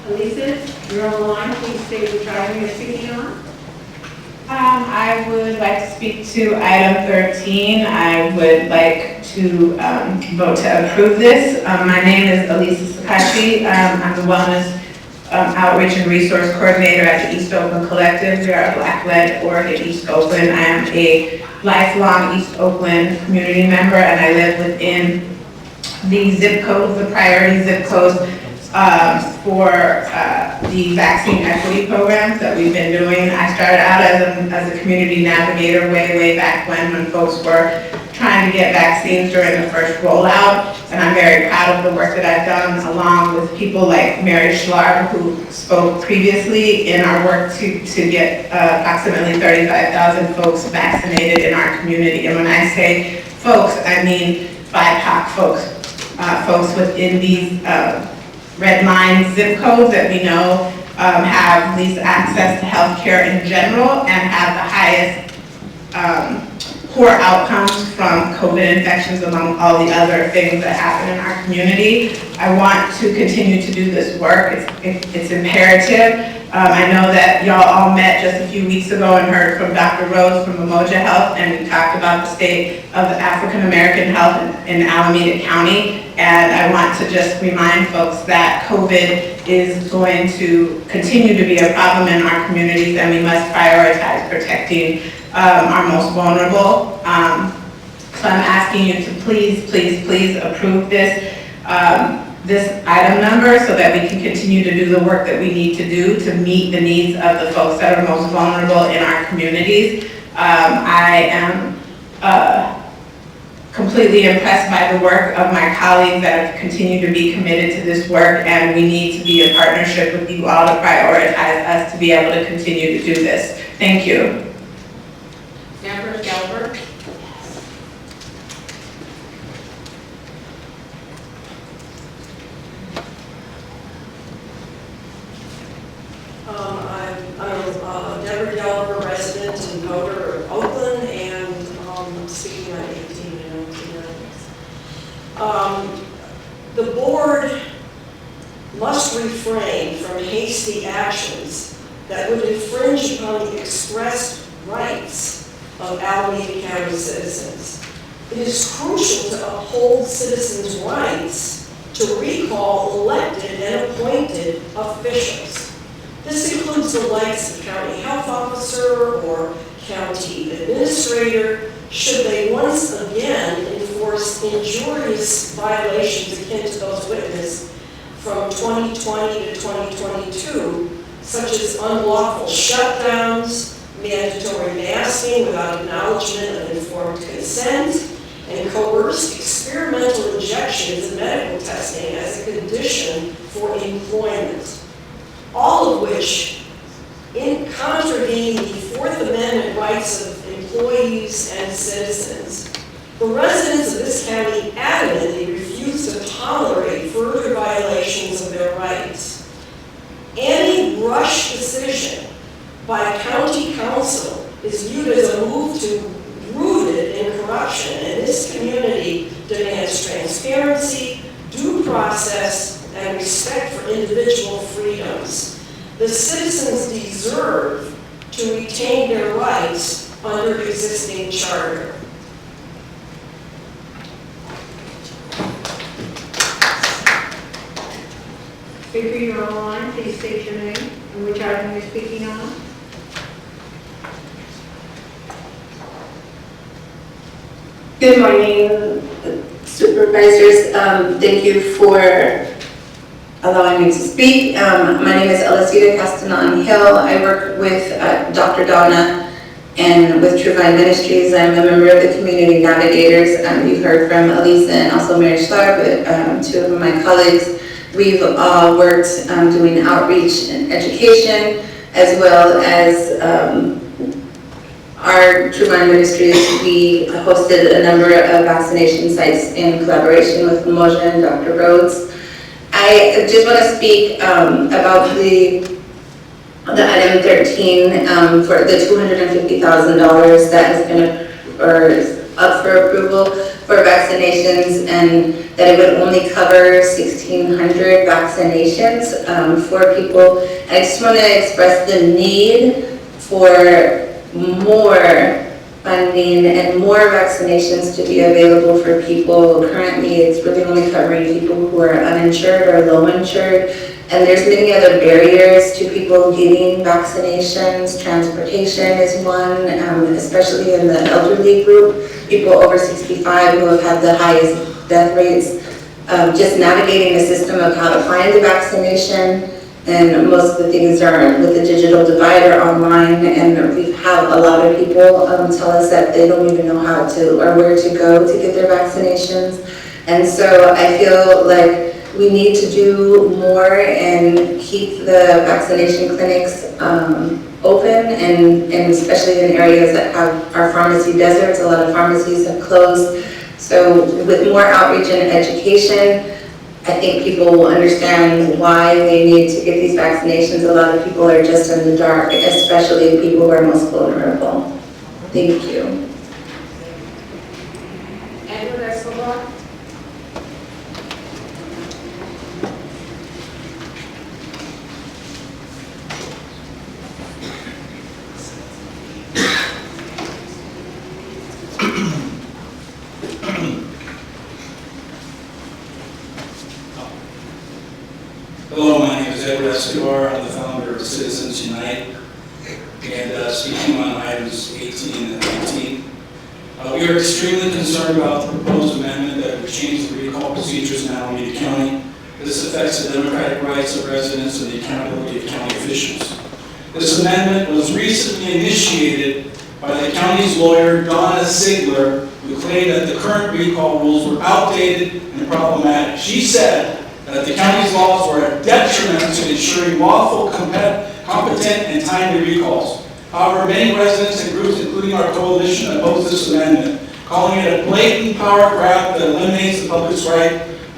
S2: Elisa, you're on the line. Please state which item you're speaking on.
S22: I would like to speak to item 13. I would like to vote to approve this. My name is Elisa Sakachi. I'm the Wellness Outreach and Resource Coordinator at the East Oakland Collective. We are a Black-led org at East Oakland. I am a lifelong East Oakland community member, and I live within the zip codes, the priority zip codes for the vaccine equity programs that we've been doing. I started out as a community navigator way back when folks were trying to get vaccines during the first rollout, and I'm very proud of the work that I've done along with people like Mary Schlarb, who spoke previously in our work to get approximately 35,000 folks vaccinated in our community. And when I say folks, I mean BIPOC folks, folks within these red line zip codes that we know have least access to healthcare in general and have the highest poor outcomes from COVID infections among all the other things that happen in our community. I want to continue to do this work. It's imperative. I know that y'all all met just a few weeks ago and heard from Dr. Rhodes from Umoja Health, and we talked about the state of African American health in Alameda County. And I want to just remind folks that COVID is going to continue to be a problem in our communities, and we must prioritize protecting our most vulnerable. So I'm asking you to please approve this item number so that we can continue to do the work that we need to do to meet the needs of the folks that are most vulnerable in our communities. I am completely impressed by the work of my colleagues that have continued to be committed to this work, and we need to be in partnership with you all to prioritize us to be able to continue to do this. Thank you.
S17: Amber Galbert.
S1: I'm a Deborah Delver resident and voter of Oakland, and I'm speaking on 18 and 19. The board must refrain from hasty actions that would infringe upon the expressed rights of Alameda County citizens. It is crucial to uphold citizens' rights to recall elected and appointed officials. This includes the rights of county health officer or county administrator should they once again enforce injurious violations akin to those witnessed from 2020 to 2022, such as unlawful shutdowns, mandatory masking without acknowledgement of informed consent, and coerced experimental injections and medical testing as a condition for employment. All of which contravene the Fourth Amendment rights of employees and citizens. The residents of this county adamantly refuse to tolerate further violations of their rights. Any rush decision by county council is viewed as a move rooted in corruption, and this community demands transparency, due process, and respect for individual freedoms. The citizens deserve to retain their rights under the existing charter.
S2: Speaker, you're online. Please state your name and which item you're speaking on.
S7: Good morning, supervisors. Thank you for allowing me to speak. My name is Elisita Castanon Hill. I work with Dr. Donna and with Truvine Ministries. I'm a member of the Community Navigators. You've heard from Elisa and also Mary Schlarb, two of my colleagues. We've all worked doing outreach and education, as well as our Truvine Ministries. We hosted a number of vaccination sites in collaboration with Umoja and Dr. Rhodes. I just want to speak about the item 13 for the $250,000 that has been or is up for approval for vaccinations, and that it would only cover 1,600 vaccinations for people. I just want to express the need for more funding and more vaccinations to be available for people. Currently, it's really only covering people who are uninsured or low insured, And there's many other barriers to people getting vaccinations. Transportation is one, especially in the elderly group, people over 65 who have had the highest death rates. Just navigating the system of how to find the vaccination, and most of the things are with the digital divide or online, and we've had a lot of people tell us that they don't even know how to or where to go to get their vaccinations. And so I feel like we need to do more and keep the vaccination clinics open, and especially in areas that have our pharmacy deserts. A lot of pharmacies have closed. So with more outreach and education, I think people will understand why they need to get these vaccinations. A lot of people are just in the dark, especially people who are most vulnerable. Thank you.
S4: Hello, my name is Edward Escobar. I'm the founder of Citizens Unite, and speaking on items 18 and 19. We are extremely concerned about the proposed amendment that would change the recall procedures in Alameda County. This affects the democratic rights of residents and the accountability of county officials. This amendment was recently initiated by the county's lawyer, Donna Ziegler, who claimed that the current recall rules were outdated and problematic. She said that the county's laws were a detriment to ensuring lawful, competent, and timely recalls. However, many residents and groups, including our coalition, oppose this amendment, calling it a blatant power grab that eliminates the public's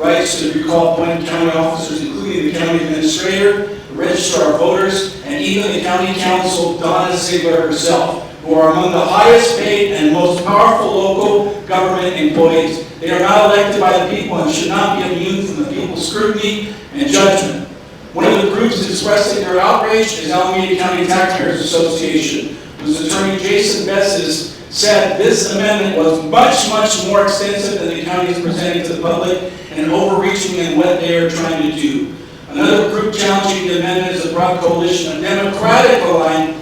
S4: rights to recall appointed county officers, including the county administrator, the registrar of voters, and even the county council, Donna Ziegler herself, who are among the highest paid and most powerful local government employees. They are not elected by the people and should not be immune from the people's scrutiny and judgment. One of the groups expressing their outrage is Alameda County Taxpayers Association, whose attorney Jason Bessis said this amendment was much, much more extensive than the county is presenting to the public and overreaching in what they are trying to do. Another group challenging the amendment is a broad coalition of Democratic-aligned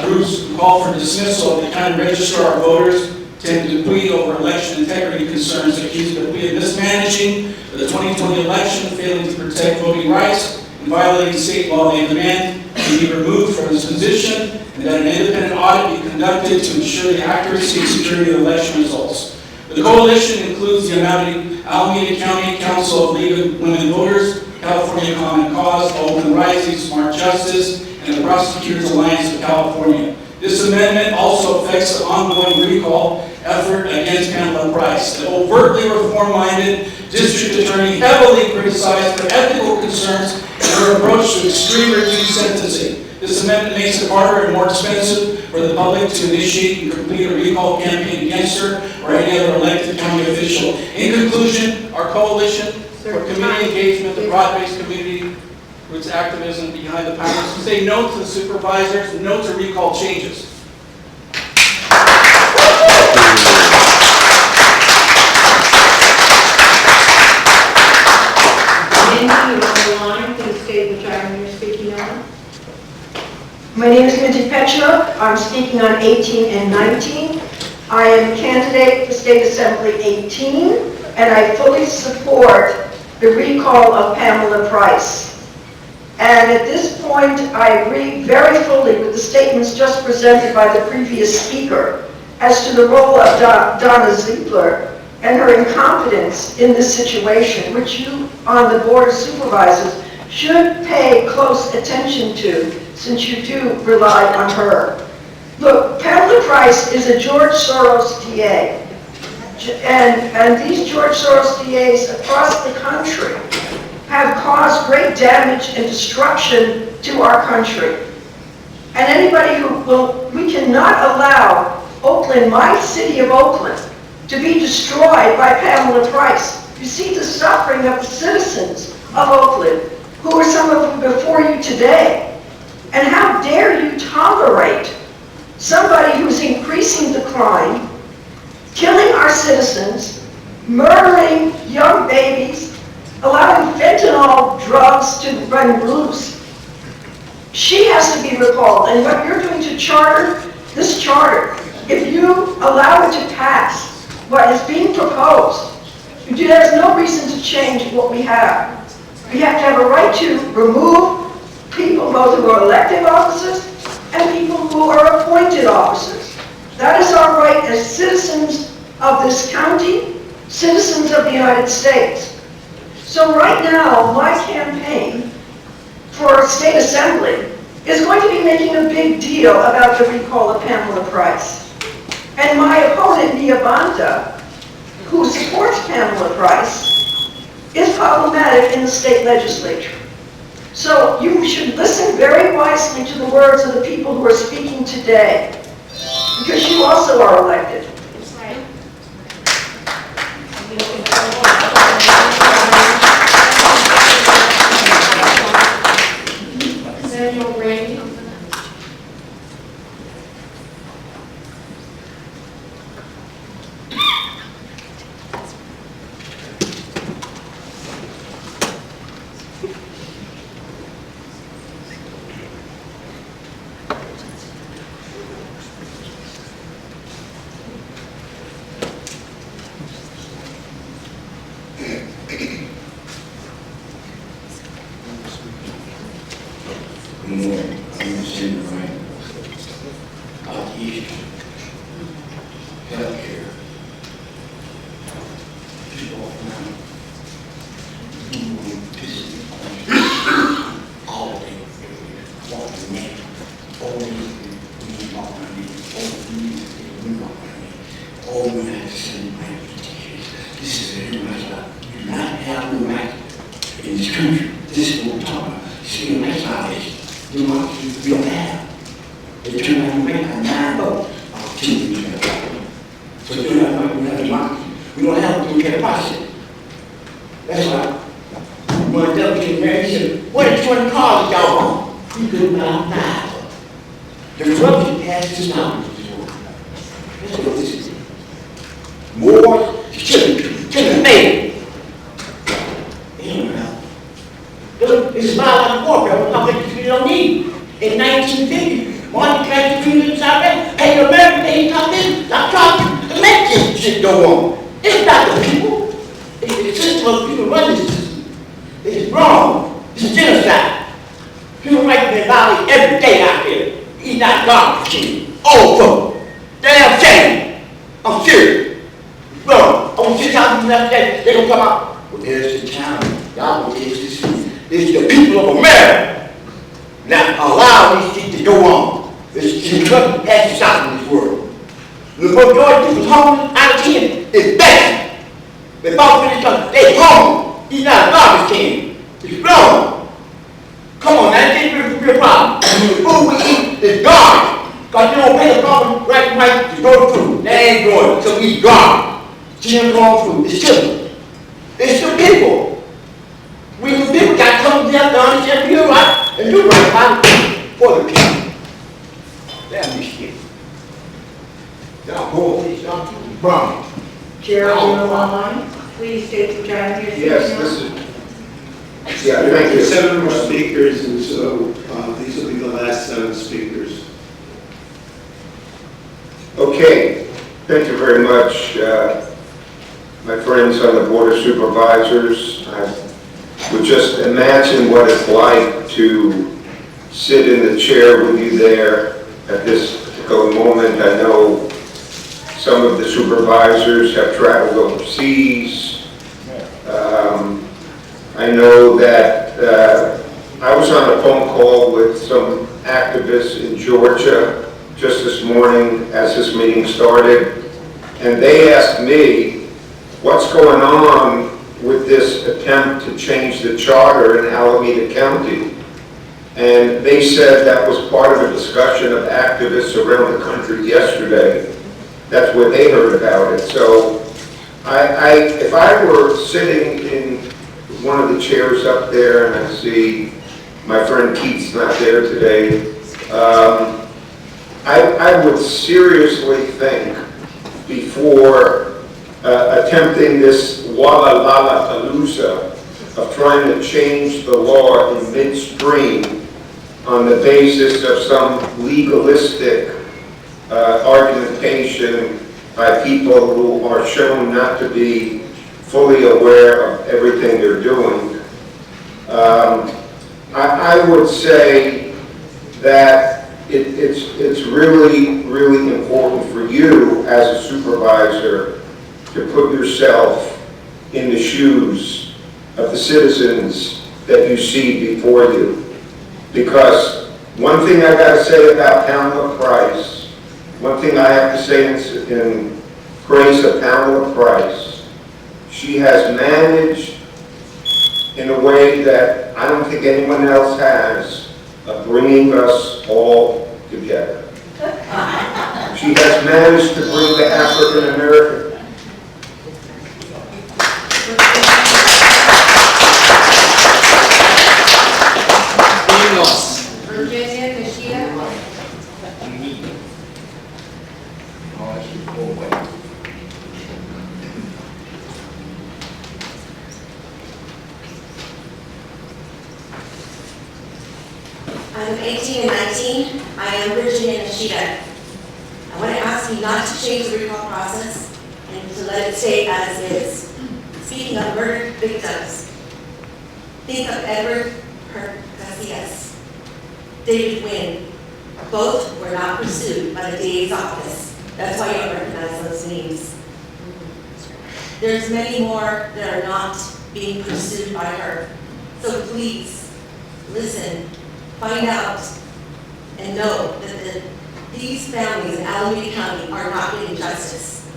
S4: groups who call for dismissal of the county registrar of voters, Tim Dupuy, over election integrity concerns, accusing Dupuy of mismanaging the 2020 election, failing to protect voting rights, and violating state law. They demand he be removed from his position and that an independent audit be conducted to ensure the accuracy and security of election results. The coalition includes the Alameda County Council of League of Women Voters, California Common Cause, Open Rising, Smart Justice, and the Prosecutors Alliance of California. This amendment also affects the ongoing recall effort against Pamela Price, the overtly reform-minded district attorney heavily criticized for ethical concerns and her approach to extreme reduced sentencing. This amendment makes it harder and more expensive for the public to initiate and complete a recall campaign against her or any other elected county official. In conclusion, our coalition for community engagement, the broad-based community roots activism behind the powers to say no to the supervisors, no to recall changes.
S10: My name is Mindy Petchuk. I'm speaking on 18 and 19. I am candidate for State Assembly 18, and I fully support the recall of Pamela Price. And at this point, I agree very fully with the statements just presented by the previous speaker as to the role of Donna Ziegler and her incompetence in this situation, which you on the Board of Supervisors should pay close attention to, since you do rely on her. Look, Pamela Price is a George Soros DA, and these George Soros DAs across the country have caused great damage and destruction to our country. And anybody we cannot allow Oakland, my city of Oakland, to be destroyed by Pamela Price. You see the suffering of the citizens of Oakland, who are some of them before you today. And how dare you tolerate somebody who's increasing the crime, killing our citizens, murdering young babies, allowing fentanyl drugs to run loose. She has to be recalled, and what you're doing to charter, this charter, if you allow it to pass, what is being proposed, there's no reason to change what we have. We have to have a right to remove people, both who are elected officers and people who are appointed officers. That is our right as citizens of this county, citizens of the United States. So right now, my campaign for state assembly is going to be making a big deal about the recall of Pamela Price. And my opponent, Nia Banta, who supports Pamela Price, is problematic in the state legislature. So you should listen very wisely to the words of the people who are speaking today, because you also are elected.
S18: That's right. Samuel Brady.
S9: Good morning. I'm Jim Ryan. Out east, healthcare. People around. All of them. Walking in. All these walking in. All we have to send this is a human right. You do not have the right in this country. This is what we're talking about. Civil rights violation. We don't have. They turn out to make a 9-vote. Our team is going to vote. So we don't have democracy. We don't have a democratic process. That's why when Doug came married, he said, what is 20 cars y'all want? You could not die. The corruption has to stop in this world. That's what this is. More children made. It's violent warfare, something you don't need. In 1950, Martin Luther King in South Africa, hey, America, they talk this, I'm talking to make this shit go on. It's not the people. It's the system of people run this system. It's wrong. It's genocide. Human rights been violated every day out there. He's not garbage king. All of them. Damn shame. I'm serious. Bro, on 6,000 left day, they gonna come out. Well, there's the town. Y'all gonna get this. It's the people of America. Now allow these things to go on. This country has to stop in this world. The majority of people homeless out of 10 is bad. They fought for this country. They homeless. He's not a garbage can. It's wrong. Come on, now, this is a real problem. The food we eat is garbage. Because you don't pay the government right to go to food. They ain't going, so we eat garbage. Children going food. It's children. It's the people. We the people got to come together to understand you right and do right for the people. Damn this shit. Y'all go with these young people. Wrong.
S2: Gerald, you know online? Please state the time here.
S12: Yes, this is. Yeah, thank you. 7 more speakers, and so these will be the last 7 speakers.
S23: Okay, thank you very much, my friends on the Board of Supervisors. I would just imagine what it's like to sit in the chair with you there at this particular moment. I know some of the supervisors have traveled overseas. I know that I was on a phone call with some activists in Georgia just this morning as this meeting started, and they asked me what's going on with this attempt to change the charter in Alameda County. And they said that was part of a discussion of activists around the country yesterday. That's where they heard about it. So if I were sitting in one of the chairs up there and I see my friend Keith's not there today, I would seriously think before attempting this Walla Lala Palooza of trying to change the law in midstream on the basis of some legalistic argumentation by people who are shown not to be fully aware of everything they're doing. I would say that it's really, really important for you as a supervisor to put yourself in the shoes of the citizens that you see before you. Because one thing I got to say about Pamela Price, one thing I have to say in praise of Pamela Price, she has managed in a way that I don't think anyone else has of bringing us all together. She has managed to bring the African American.
S3: I'm 18 and 19. I am Virginia Nishida. I want to ask you not to change the recall process and to let it stay as is. Speaking of murdered victims, think of Edward Casillas, David Wynn. Both were not pursued by the DA's office. That's why you don't recognize those names. There's many more that are not being pursued by her. So please, listen, find out, and know that these families in Alameda County are not getting justice.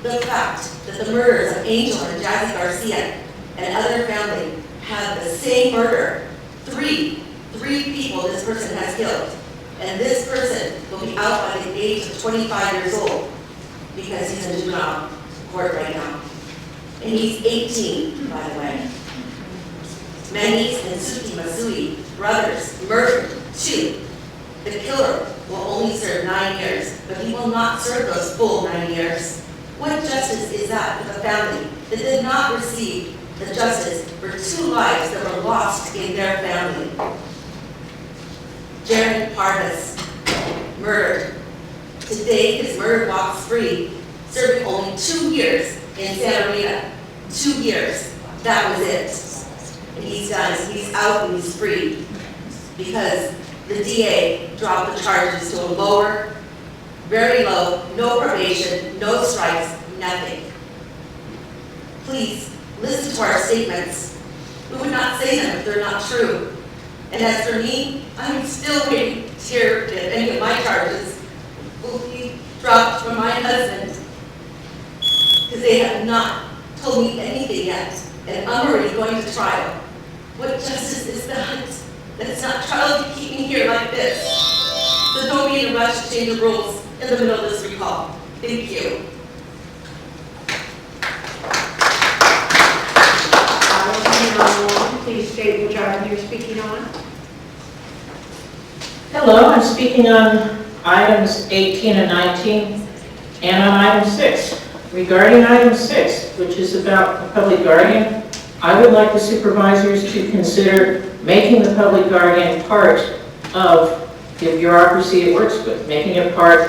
S3: The fact that the murders of Angel and Jazzy Garcia and other family have the same murder, three people this person has killed, and this person will be out by the age of 25 years old because he's in juvenile court right now. And he's 18, by the way. Manny's and Suki Masui, brothers, murdered 2. The killer will only serve 9 years, but he will not serve those full 9 years. What justice is that for the family that did not receive the justice for 2 lives that were lost in their family? Jared Parvis, murdered. Today, his murder walks free, serving only 2 years in Santa Rita. 2 years. That was it. And he's done. He's out and he's free because the DA dropped the charges to a lower, very low, no probation, no strikes, nothing. Please listen to our statements. We would not say them if they're not true. And as for me, I'm still waiting to hear if any of my charges will be dropped from my husband because they have not told me anything yet, and I'm already going to trial. What justice is that? That's not trial to keep me here like this. So don't be in a rush to change the rules in the middle of this recall. Thank you.
S10: Please state which item you're speaking on.
S13: Hello, I'm speaking on items 18 and 19 and on item 6. Regarding item 6, which is about the public guardian, I would like the supervisors to consider making the public guardian part of the bureaucracy it works with, making it part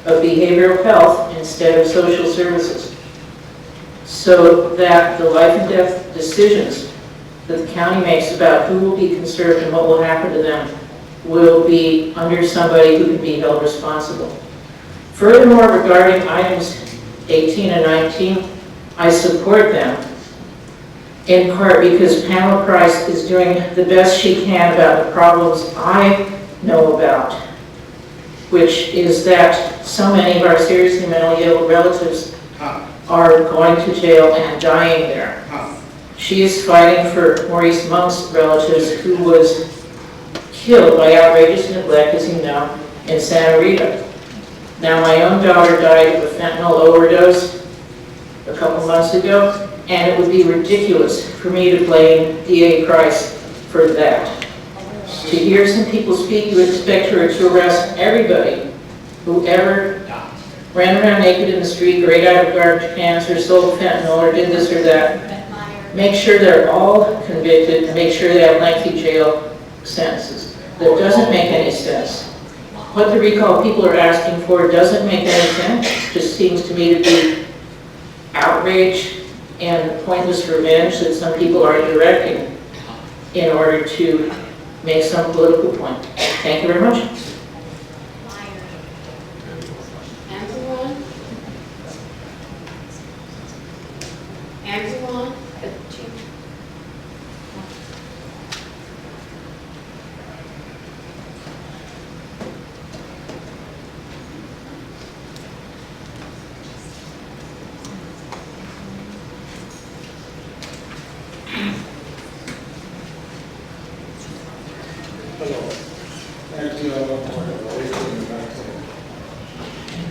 S13: of behavioral health instead of social services, so that the life and death decisions that the county makes about who will be conserved and what will happen to them will be under somebody who can be held responsible. Furthermore, regarding items 18 and 19, I support them in part because Pamela Price is doing the best she can about the problems I know about, which is that so many of our seriously mentally ill relatives are going to jail and dying there. She is fighting for Maurice Monk's relatives, who was killed by outrageous neglect, as you know, in Santa Rita. Now, my own daughter died of a fentanyl overdose a couple months ago, and it would be ridiculous for me to blame DA Price for that. To hear some people speak, you would expect her to arrest everybody who ever ran around naked in the street, or ate out of garbage cans, or sold fentanyl, or did this or that. make sure they're all convicted, and make sure they have lengthy jail sentences. That doesn't make any sense. What the recall people are asking for doesn't make any sense. It just seems to me to be outrage and pointless revenge that some people are directing in order to make some political point. Thank you very much.
S14: Everyone.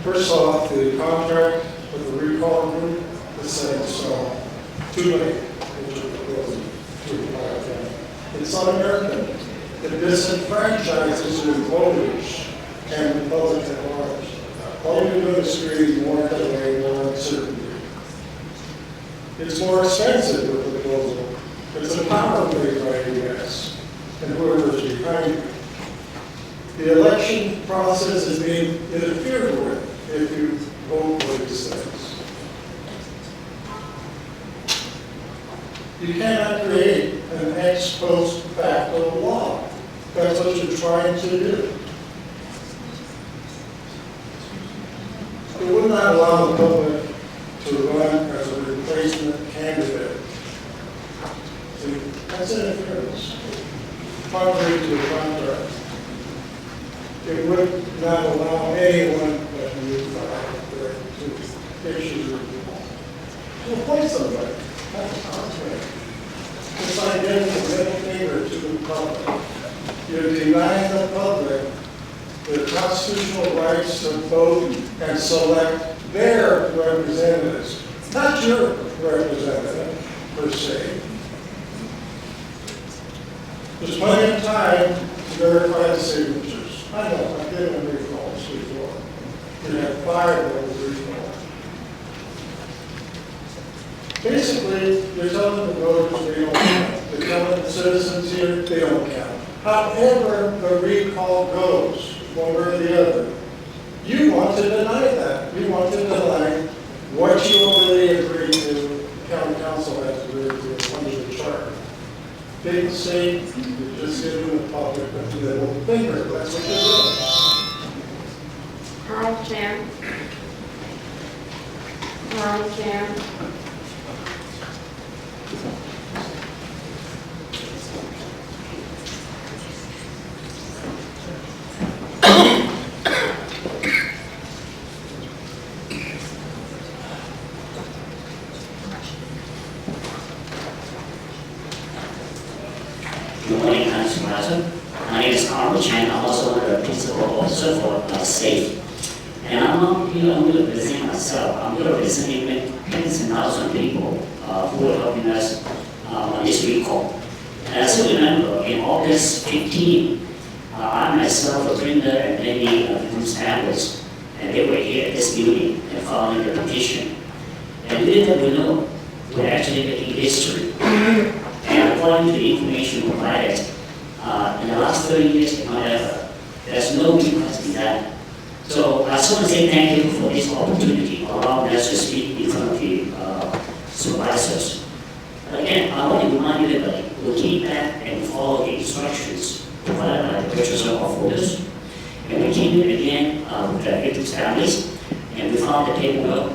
S16: First off, the contract with the recall group, it says too late. It's un-American. It disenfranchises the voters and the public at large. All you're going to see more delay, more uncertainty. It's more expensive with the global. It's a power play by the U.S. and whoever's behind it. The election process is being interfered with if you vote for these things. You cannot create an ex post facto law. That's what you're trying to do. It would not allow the public to run as a replacement candidate. See, that's interference. Contrary to the contract. It would not allow anyone but you to issue to appoint somebody. That's contrary. It's like giving a middle finger to the public. You're denying the public the constitutional rights to vote and select their representatives, not your representative, per se. There's plenty of time to verify the signatures. I know, I've given recalls before. You have 5 of those recalls. Basically, you're telling the voters they don't count. You're telling the citizens here they don't count. However the recall goes, one way or the other, you want to deny that. You want to deny what you already agreed to, county council has agreed to under the charter. Big state, you're just giving the public a little finger. That's what you're doing.
S14: Hi, Chair. Hi, Chair.
S19: Good morning, Mr. President. My name is Carl Chan. I'm also the principal officer for SAFE. And I'm not here only representing myself. I'm here representing 10,000 people who are helping us on this recall. And as you remember, in August 15, I myself, a printer, and many victims' families, and they were here at this building and following the petition. And little we know, we're actually making history. And according to the information provided, in the last 30 years, whatever, there's no request in that. So I just want to say thank you for this opportunity, allowing us to speak in front of the supervisors. But again, I want to remind everybody, we'll keep back and follow the instructions provided by the purchaser of voters. And we came in again with the victims' families, and we found the paperwork.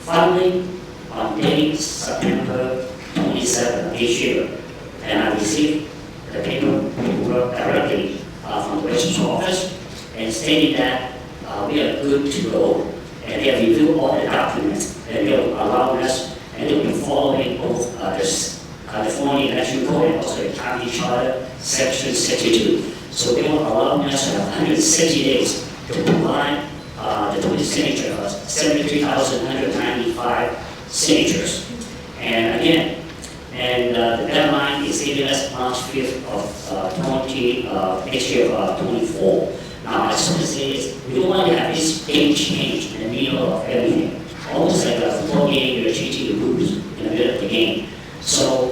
S19: Finally, on date September 27 this year, and I received the paperwork directly from the registrar office and stating that we are good to go, and they have reviewed all the documents, and they will allow us, and they will be following both the California Election Code and also the County Charter, Section 62. So they will allow us to have 160 days to provide the total signature of 73,195 signatures. And again, the deadline is giving us March 5th of next year of 24. Now, I just want to say this, we don't want to have this game change in the middle of everything. Almost like a football game, you're changing the rules in the middle of the game. So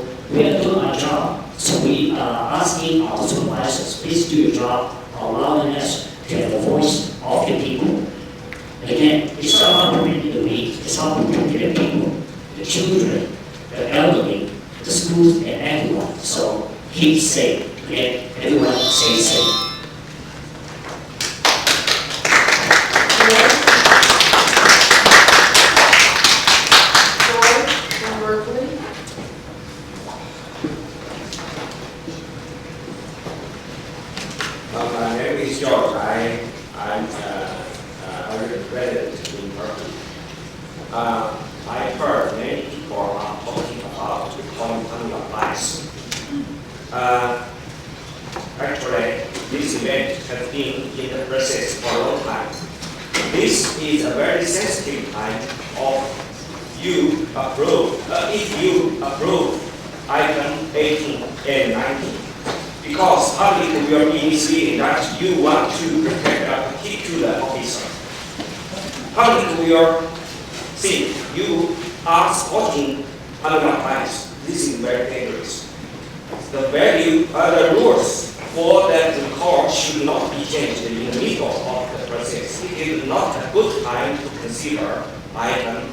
S19: do your job, allowing us to have the voice of the people. And again, it's not about bringing the weak, it's about bringing the people, the children, the elderly, the schools, and everyone. So keep safe. Again, everyone stay safe.
S6: My name is George. I'm already resident in Berkeley. I heard many people are talking about becoming unlicensed. Actually, this event has been in the process for a long time. This is a very sensitive time of you approve, if you approve item 18 and 19. Because public will be misleading that you want to protect a particular officer. Public will think you are supporting unauthorized. This is very dangerous. The value, the rules for that the court should not be changed in the middle of the process. It is not a good time to consider item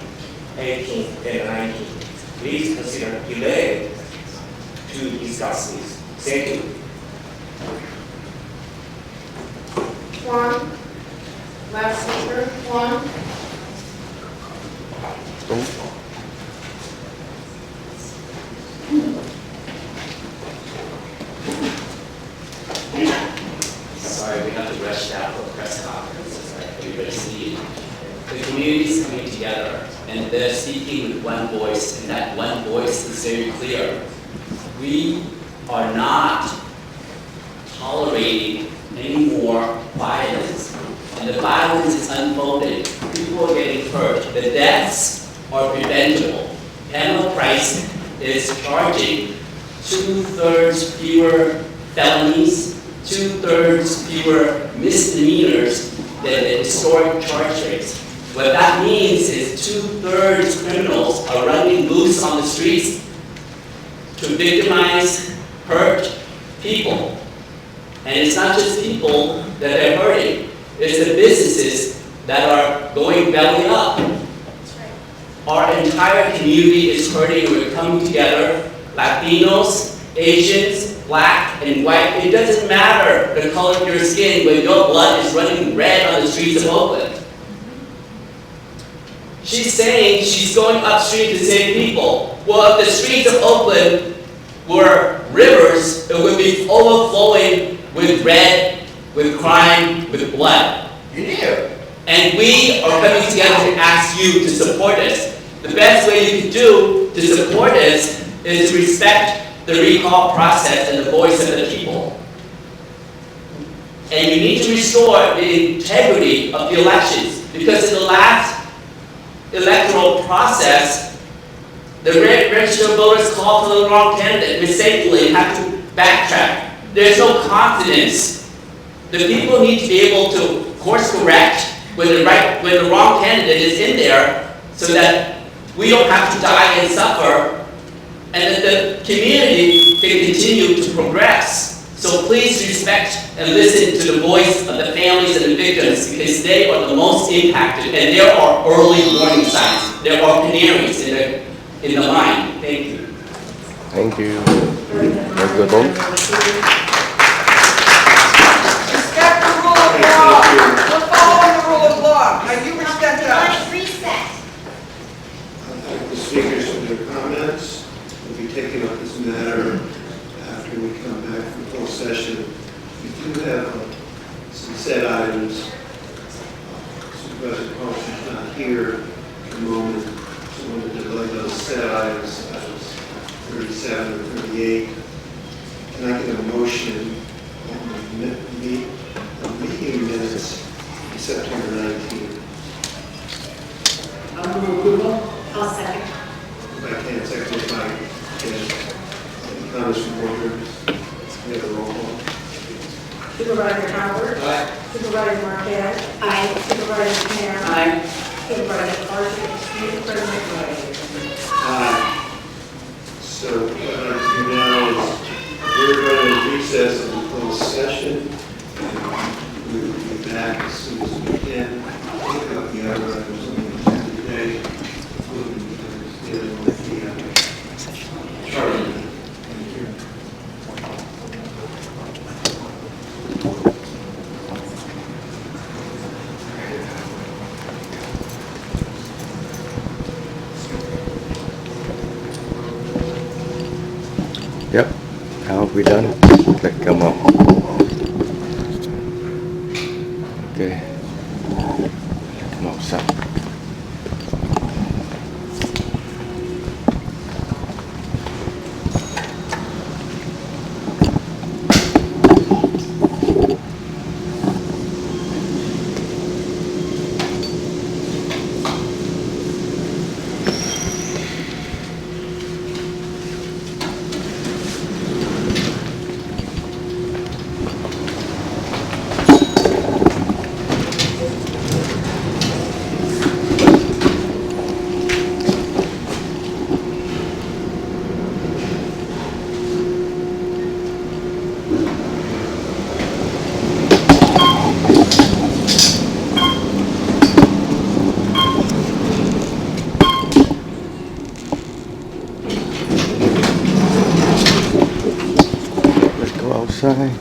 S6: 18 and 19. Please consider delay to discuss this. Thank you.
S14: One. Last speaker, one.
S8: Sorry, we have to rush out for a press conference, as everybody's needed. The community is coming together, and they're speaking with one voice, and that one voice is very clear. We are not tolerating any more violence, and the violence is unfolding. People are getting hurt. The deaths are preventable. Pamela Price is charging 2/3 fewer felonies, 2/3 fewer misdemeanors than the historic charge rates. What that means is 2/3 criminals are running loose on the streets to victimize, hurt people. And it's not just people that they're hurting, it's the businesses that are going belly up. Our entire community is hurting. We're coming together, Latinos, Asians, black and white. It doesn't matter the color of your skin when your blood is running red on the streets of Oakland. She's saying she's going upstream to save people. Well, if the streets of Oakland were rivers, it would be overflowing with red, with crime, with blood.
S9: Yeah.
S8: And we are coming together to ask you to support us. The best way you can do to support us is to respect the recall process and the voice of the people. And you need to restore the integrity of the elections, because in the last electoral process, the registered voters called for the wrong candidate mistakenly and have to backtrack. There's no confidence. The people need to be able to course correct when the wrong candidate is in there, so that we don't have to die and suffer, and that the community can continue to progress. So please respect and listen to the voice of the families and the victims, because they are the most impacted, and there are early warning signs. There are canaries in the mine. Thank you.
S15: Thank you. Let's go on.
S24: Respect the rule of law. We're following the rule of law. Now you respect us.
S12: Thank the speakers for their comments. We'll be taking up this matter after we come back from closed session. We do have some set items. Supervisor Paulson's not here at the moment, so we're going to delay those set items, items 37 or 38. Can I get a motion on the meeting minutes of September 19th?
S3: I'll move approval. I'll second.
S12: If I can, second by Ken. Any comments from board members? We have a roll call.
S2: Supervisor Howard.
S12: Aye.
S2: Supervisor Marquez.
S3: Aye.
S2: Supervisor Pan.
S5: Aye.
S2: Supervisor Parsons. President
S12: So what I'd like to do now is we're going to recess and close closed session, and we will be back as soon as we can. Pick up the other items on the agenda today, including dealing with the charter. Thank you.
S15: Yep. Now we done? Okay, come on. Okay. Come outside. Outside,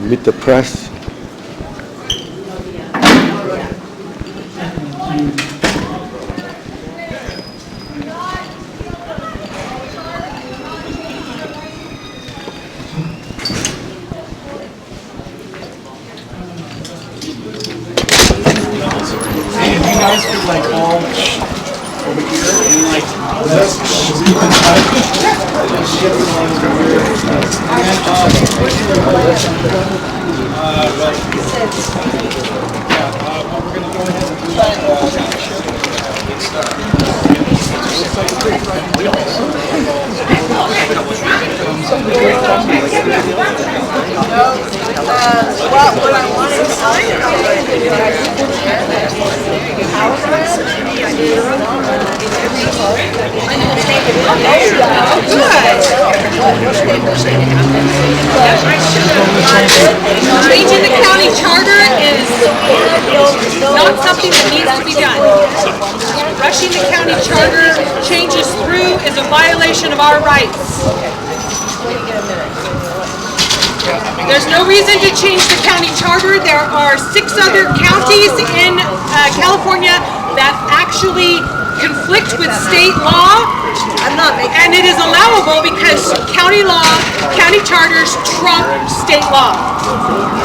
S15: meet the press.
S11: Hey, if you guys could like all over here and like keep in
S24: What I wanted to tell you
S20: Changing the county charter is not something that needs to be done. Rushing the county charter changes through is a violation of our rights. There's no reason to change the county charter. There are 6 other counties in California that actually conflict with state law, and it is allowable because county law, county charters trump state law.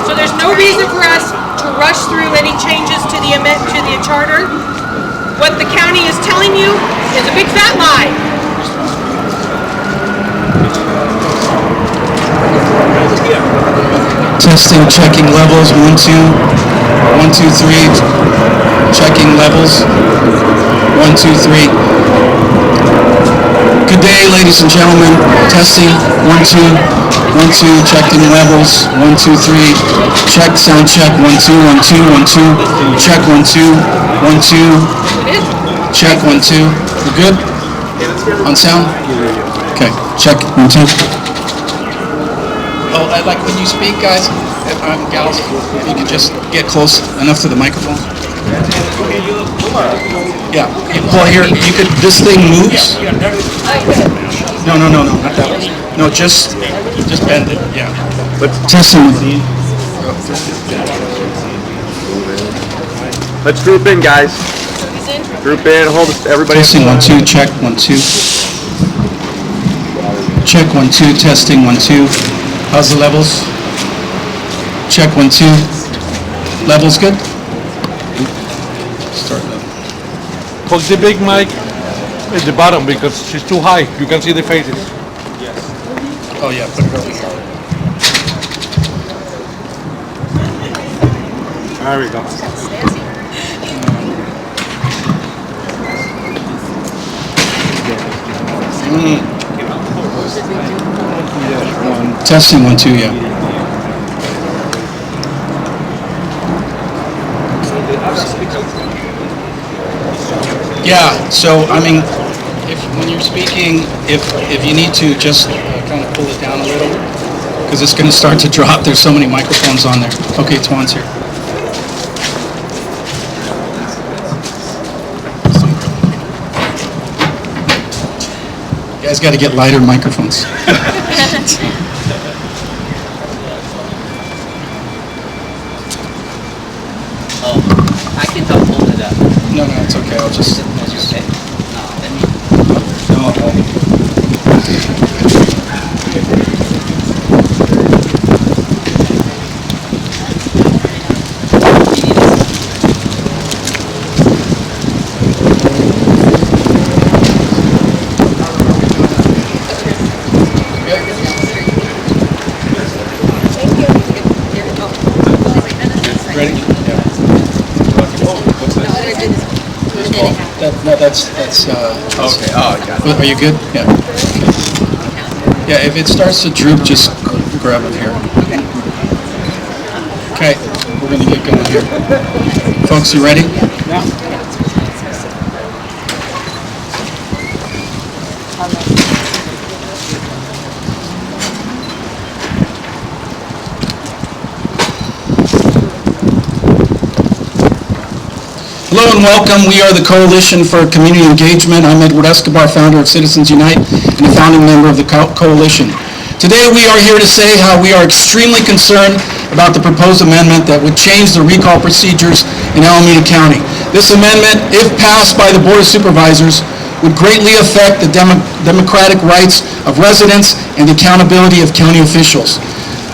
S20: So there's no reason for us to rush through any changes to the charter. What the county is telling you is a big fat lie.
S11: testing, checking levels, 1, 2, 1, 2, 3, checking levels, 1, 2, 3. Good day, ladies and gentlemen, testing, 1, 2, 1, 2, checking levels, 1, 2, 3, check, sound check, 1, 2, 1, 2, 1, 2, check, 1, 2, 1, 2, check, 1, 2, we're good? On sound? Okay, check, 1, 2. Oh, I like when you speak, guys, gals, you can just get close enough to the microphone. Yeah, well, here, you could, this thing moves. No, not that one. No, just bend it, yeah. But testing.
S15: Let's group in, guys. Group in, hold everybody.
S11: Testing, 1, 2, check, 1, 2. Check, 1, 2, testing, 1, 2. How's the levels? Check, 1, 2. Levels good? Start level.
S21: Hold the big mic at the bottom because she's too high. You can see the faces.
S11: Yes. Oh yeah, put it over here.
S21: There we go.
S11: Testing, 1, 2, yeah. Yeah, so I mean, when you're speaking, if you need to just kind of pull it down a little, because it's going to start to drop. There's so many microphones on there. Okay, Tuan's here. You guys got to get lighter microphones.
S8: I can help hold it up.
S11: No, it's okay. I'll just...
S8: Okay.
S11: Ready? Yeah. No, that's okay. Oh, I got it. Are you good? Yeah. Okay. Yeah, if it starts to droop, just grab it here. Okay, we're gonna get going here. Folks, you ready? Yeah. Hello and welcome. We are the Coalition for Community Engagement. I'm Edward Escobar, founder of Citizens Unite and a founding member of the coalition. Today we are here to say how we are extremely concerned about the proposed amendment that would change the recall procedures in Alameda County. This amendment, if passed by the Board of Supervisors, would greatly affect the democratic rights of residents and the accountability of county officials.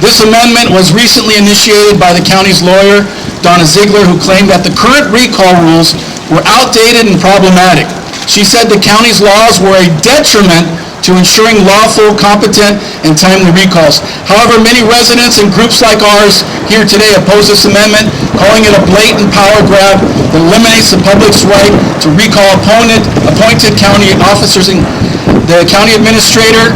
S11: This amendment was recently initiated by the county's lawyer, Donna Ziegler, who claimed that the current recall rules were outdated and problematic. She said the county's laws were a detriment to ensuring lawful, competent, and timely recalls. However, many residents and groups like ours here today oppose this amendment, calling it a blatant power grab that eliminates the public's right to recall appointed county officers, and the county administrator,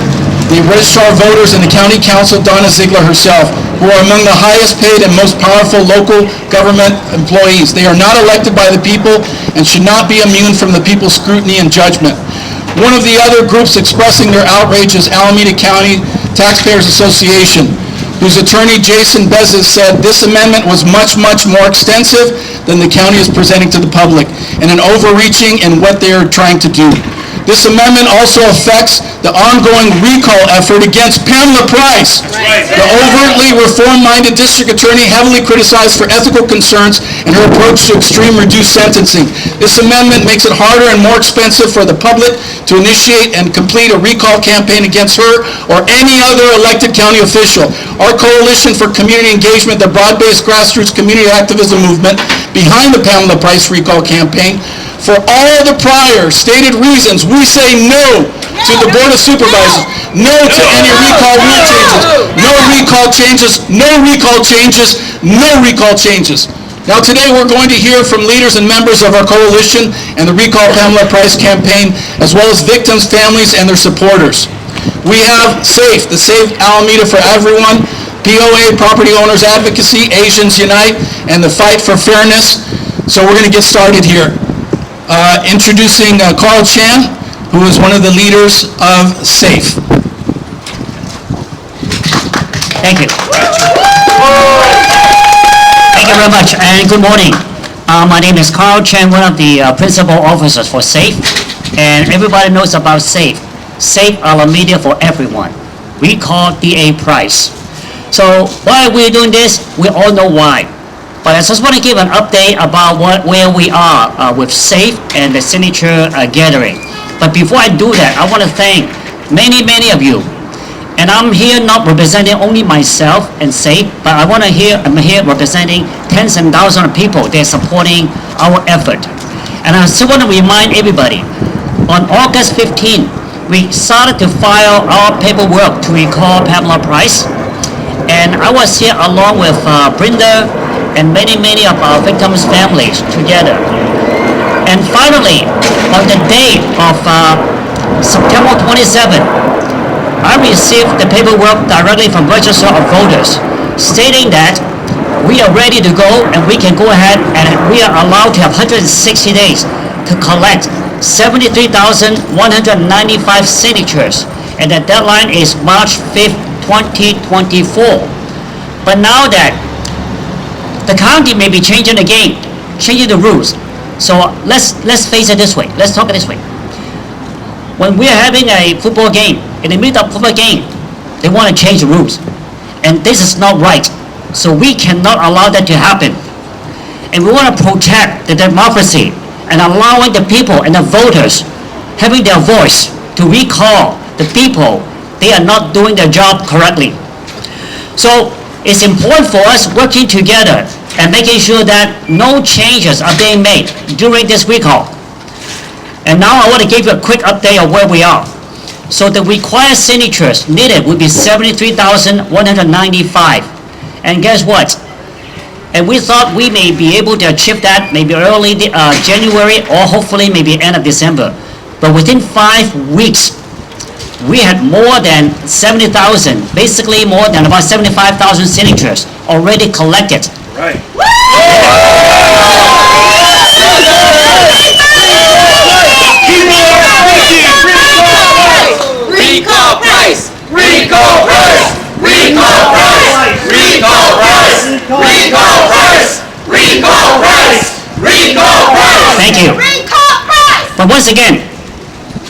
S11: the registrar of voters, and the county council, Donna Ziegler herself, who are among the highest paid and most powerful local government employees. They are not elected by the people and should not be immune from the people's scrutiny and judgment. One of the other groups expressing their outrage is Alameda County Taxpayers Association, whose attorney Jason Bezos said this amendment was much, much more extensive than the county is presenting to the public and an overreaching in what they are trying to do. This amendment also affects the ongoing recall effort against Pamela Price, the overtly reform-minded district attorney heavily criticized for ethical concerns and her approach to extreme reduced sentencing. This amendment makes it harder and more expensive for the public to initiate and complete a recall campaign against her or any other elected county official. Our Coalition for Community Engagement, the broad-based grassroots community activism movement behind the Pamela Price recall campaign, for all the prior stated reasons, we say no to the Board of Supervisors, no to any recall rule changes, no recall changes, no recall changes, no recall changes. Now today we're going to hear from leaders and members of our coalition and the Recall Pamela Price campaign, as well as victims, families, and their supporters. We have SAFE, the Save Alameda for Everyone, POA, Property Owners Advocacy, Asians Unite, and the Fight for Fairness. So we're going to get started here. Introducing Carl Chan, who is one of the leaders of SAFE.
S1: Thank you. Thank you very much, and good morning. My name is Carl Chan, one of the principal officers for SAFE, and everybody knows about SAFE. SAFE Alameda for Everyone. We call DA Price. So why are we doing this? We all know why. But I just want to give an update about where we are with SAFE and the signature gathering. But before I do that, I want to thank many of you. And I'm here not representing only myself and SAFE, but I'm here representing tens and thousands of people that are supporting our effort. And I still want to remind everybody, on August 15, we started to file our paperwork to recall Pamela Price. And I was here along with Brenda and many of our victims' families together. And finally, on the day of September 27, I received the paperwork directly from Register of Voters stating that we are ready to go and we can go ahead and we are allowed to have 160 days to collect 73,195 signatures, and the deadline is March 5th, 2024. But now that the county may be changing the game, changing the rules. So let's face it this way. Let's talk it this way. When we're having a football game, in the middle of football game, they want to change the rules. And this is not right. So we cannot allow that to happen. And we want to protect the democracy and allowing the people and the voters having their voice to recall the people they are not doing their job correctly. So it's important for us working together and making sure that no changes are being made during this recall. And now I want to give you a quick update of where we are. So the required signatures needed would be 73,195. And guess what? And we thought we may be able to achieve that maybe early January or hopefully maybe end of December. But within 5 weeks, we had more than 70,000, basically more than about 75,000 signatures already collected.
S6: Right.
S8: Recall price! Recall price! Recall price! Recall price! Recall price! Recall price! Recall price!
S1: Thank you. But once again,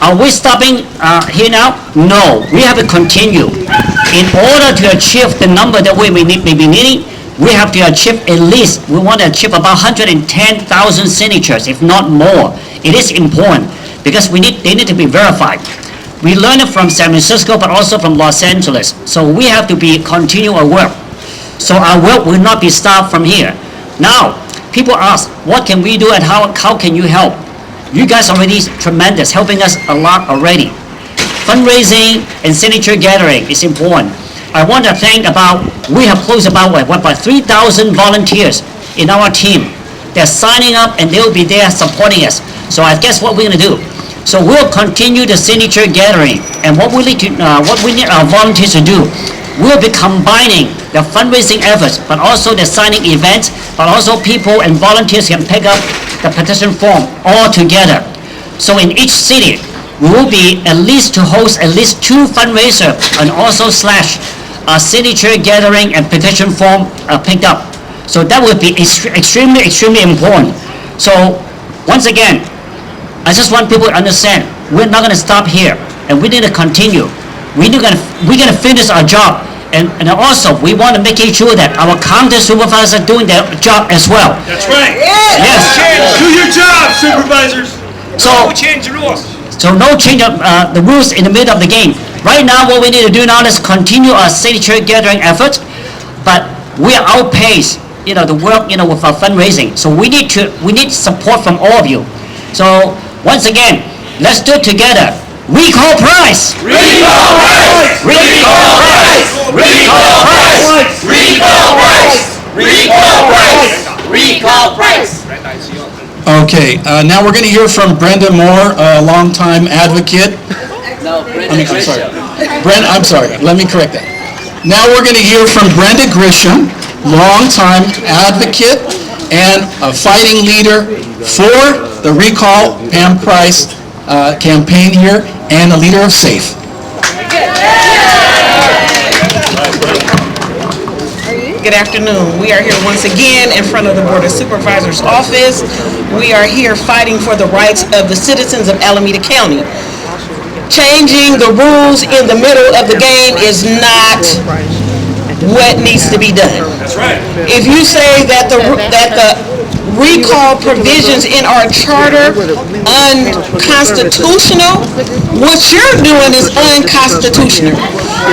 S1: are we stopping here now? No, we have to continue. In order to achieve the number that we may be needing, we have to achieve at least, we want to achieve about 110,000 signatures, if not more. It is important because they need to be verified. We learned it from San Francisco, but also from Los Angeles. So we have to continue our work. So our work will not be stopped from here. Now, people ask, what can we do and how can you help? You guys are already tremendous, helping us a lot already. Fundraising and signature gathering is important. I want to thank we have close about 3,000 volunteers in our team. They're signing up and they'll be there supporting us. So I guess what we're going to do. So we'll continue the signature gathering, and what we need our volunteers to do, we'll be combining the fundraising efforts, but also the signing events, but also people and volunteers can pick up the petition form all together. So in each city, we will be at least to host at least 2 fundraisers and also / signature gathering and petition form picked up. So that would be extremely important. So once again, I just want people to understand, we're not going to stop here, and we need to continue. We're going to finish our job, and also we want to make sure that our county supervisors are doing their job as well.
S6: That's right.
S1: Yes.
S6: Do your job, supervisors.
S1: So
S6: change the rules.
S1: So no change of the rules in the middle of the game. Right now, what we need to do now is continue our signature gathering efforts, but we are outpaced, the work, with our fundraising. So we need support from all of you. So once again, let's do it together. Recall price!
S8: Recall price! Recall price! Recall price! Recall price! Recall price! Recall price!
S11: Okay, now we're going to hear from Brenda Moore, a longtime advocate.
S8: No, Brenda Grisham.
S11: I'm sorry, let me correct that. Now we're going to hear from Brenda Grisham, longtime advocate and a fighting leader for the Recall Pam Price campaign here, and a leader of SAFE.
S4: Good afternoon. We are here once again in front of the Board of Supervisors office. We are here fighting for the rights of the citizens of Alameda County. Changing the rules in the middle of the game is not what needs to be done.
S6: That's right.
S4: If you say that the recall provisions in our charter unconstitutional, what you're doing is unconstitutional.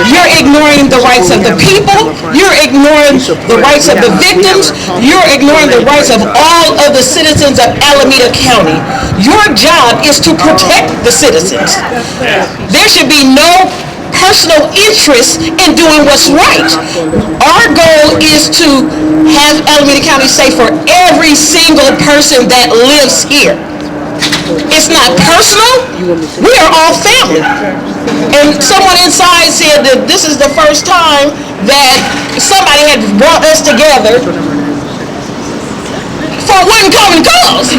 S4: You're ignoring the rights of the people, you're ignoring the rights of the victims, you're ignoring the rights of all of the citizens of Alameda County. Your job is to protect the citizens. There should be no personal interest in doing what's right. Our goal is to have Alameda County safe for every single person that lives here. It's not personal. We are all family. And someone inside said that this is the first time that somebody had brought us together for one common cause.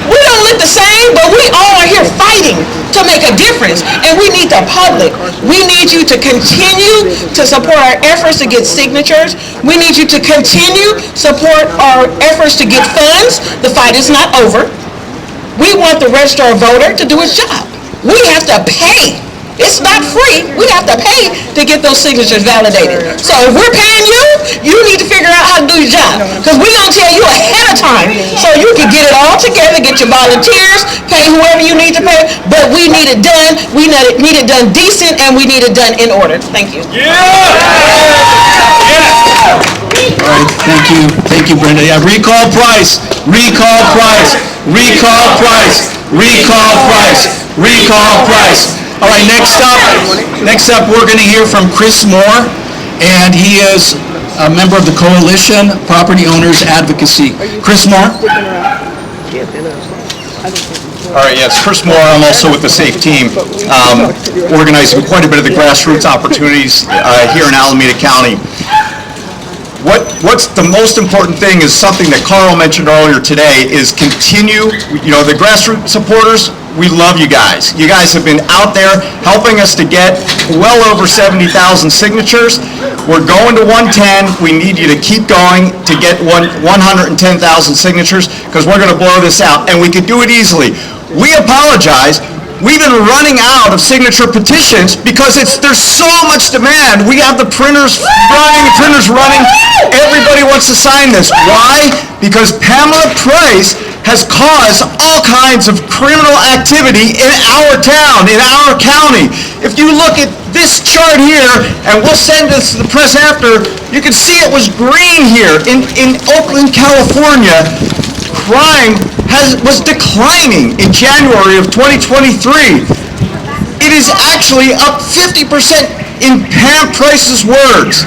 S4: We don't don't look the same, but we all are here fighting to make a difference. And we need the public. We need you to continue to support our efforts to get signatures. We need you to continue support our efforts to get funds. The fight is not over. We want the register voter to do his job. We have to pay. It's not free. We have to pay to get those signatures validated. So if we're paying you, you need to figure out how to do your job. Because we're going to tell you ahead of time so you can get it all together, get your volunteers, pay whoever you need to pay. But we need it done. We need it done decent, and we need it done in order. Thank you.
S11: All right, thank you. Thank you, Brenda. Yeah, recall Price. Recall Price. Recall Price. Recall Price. Recall Price. All right, next up, we're going to hear from Chris Moore, and he is a member of the Coalition Property Owners Advocacy. Chris Moore?
S7: All right, yes, Chris Moore. I'm also with the SAFE team, organizing quite a bit of the grassroots opportunities here in Alameda County. What's the most important thing is something that Carl mentioned earlier today is continue, the grassroots supporters, we love you guys. You guys have been out there helping us to get well over 70,000 signatures. We're going to 110. We need you to keep going to get 110,000 signatures because we're going to blow this out, and we could do it easily. We apologize. We've been running out of signature petitions because there's so much demand. We have the printers running. Everybody wants to sign this. Why? Because Pamela Price has caused all kinds of criminal activity in our town, in our county. If you look at this chart here, and we'll send this to the press after, you can see it was green here. In Oakland, California, crime was declining in January of 2023. It is actually up 50% in Pam Price's words.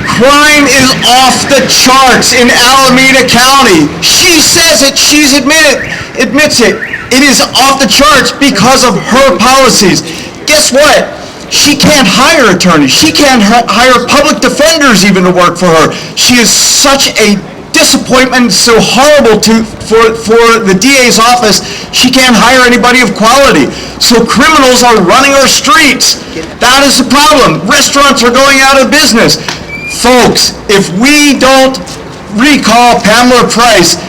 S7: Crime is off the charts in Alameda County. She says it, admits it. It is off the charts because of her policies. Guess what? She can't hire attorneys. She can't hire public defenders even to work for her. She is such a disappointment, so horrible for the DA's office. She can't hire anybody of quality. So criminals are running our streets. That is the problem. Restaurants are going out of business. Folks, if we don't recall Pamela Price,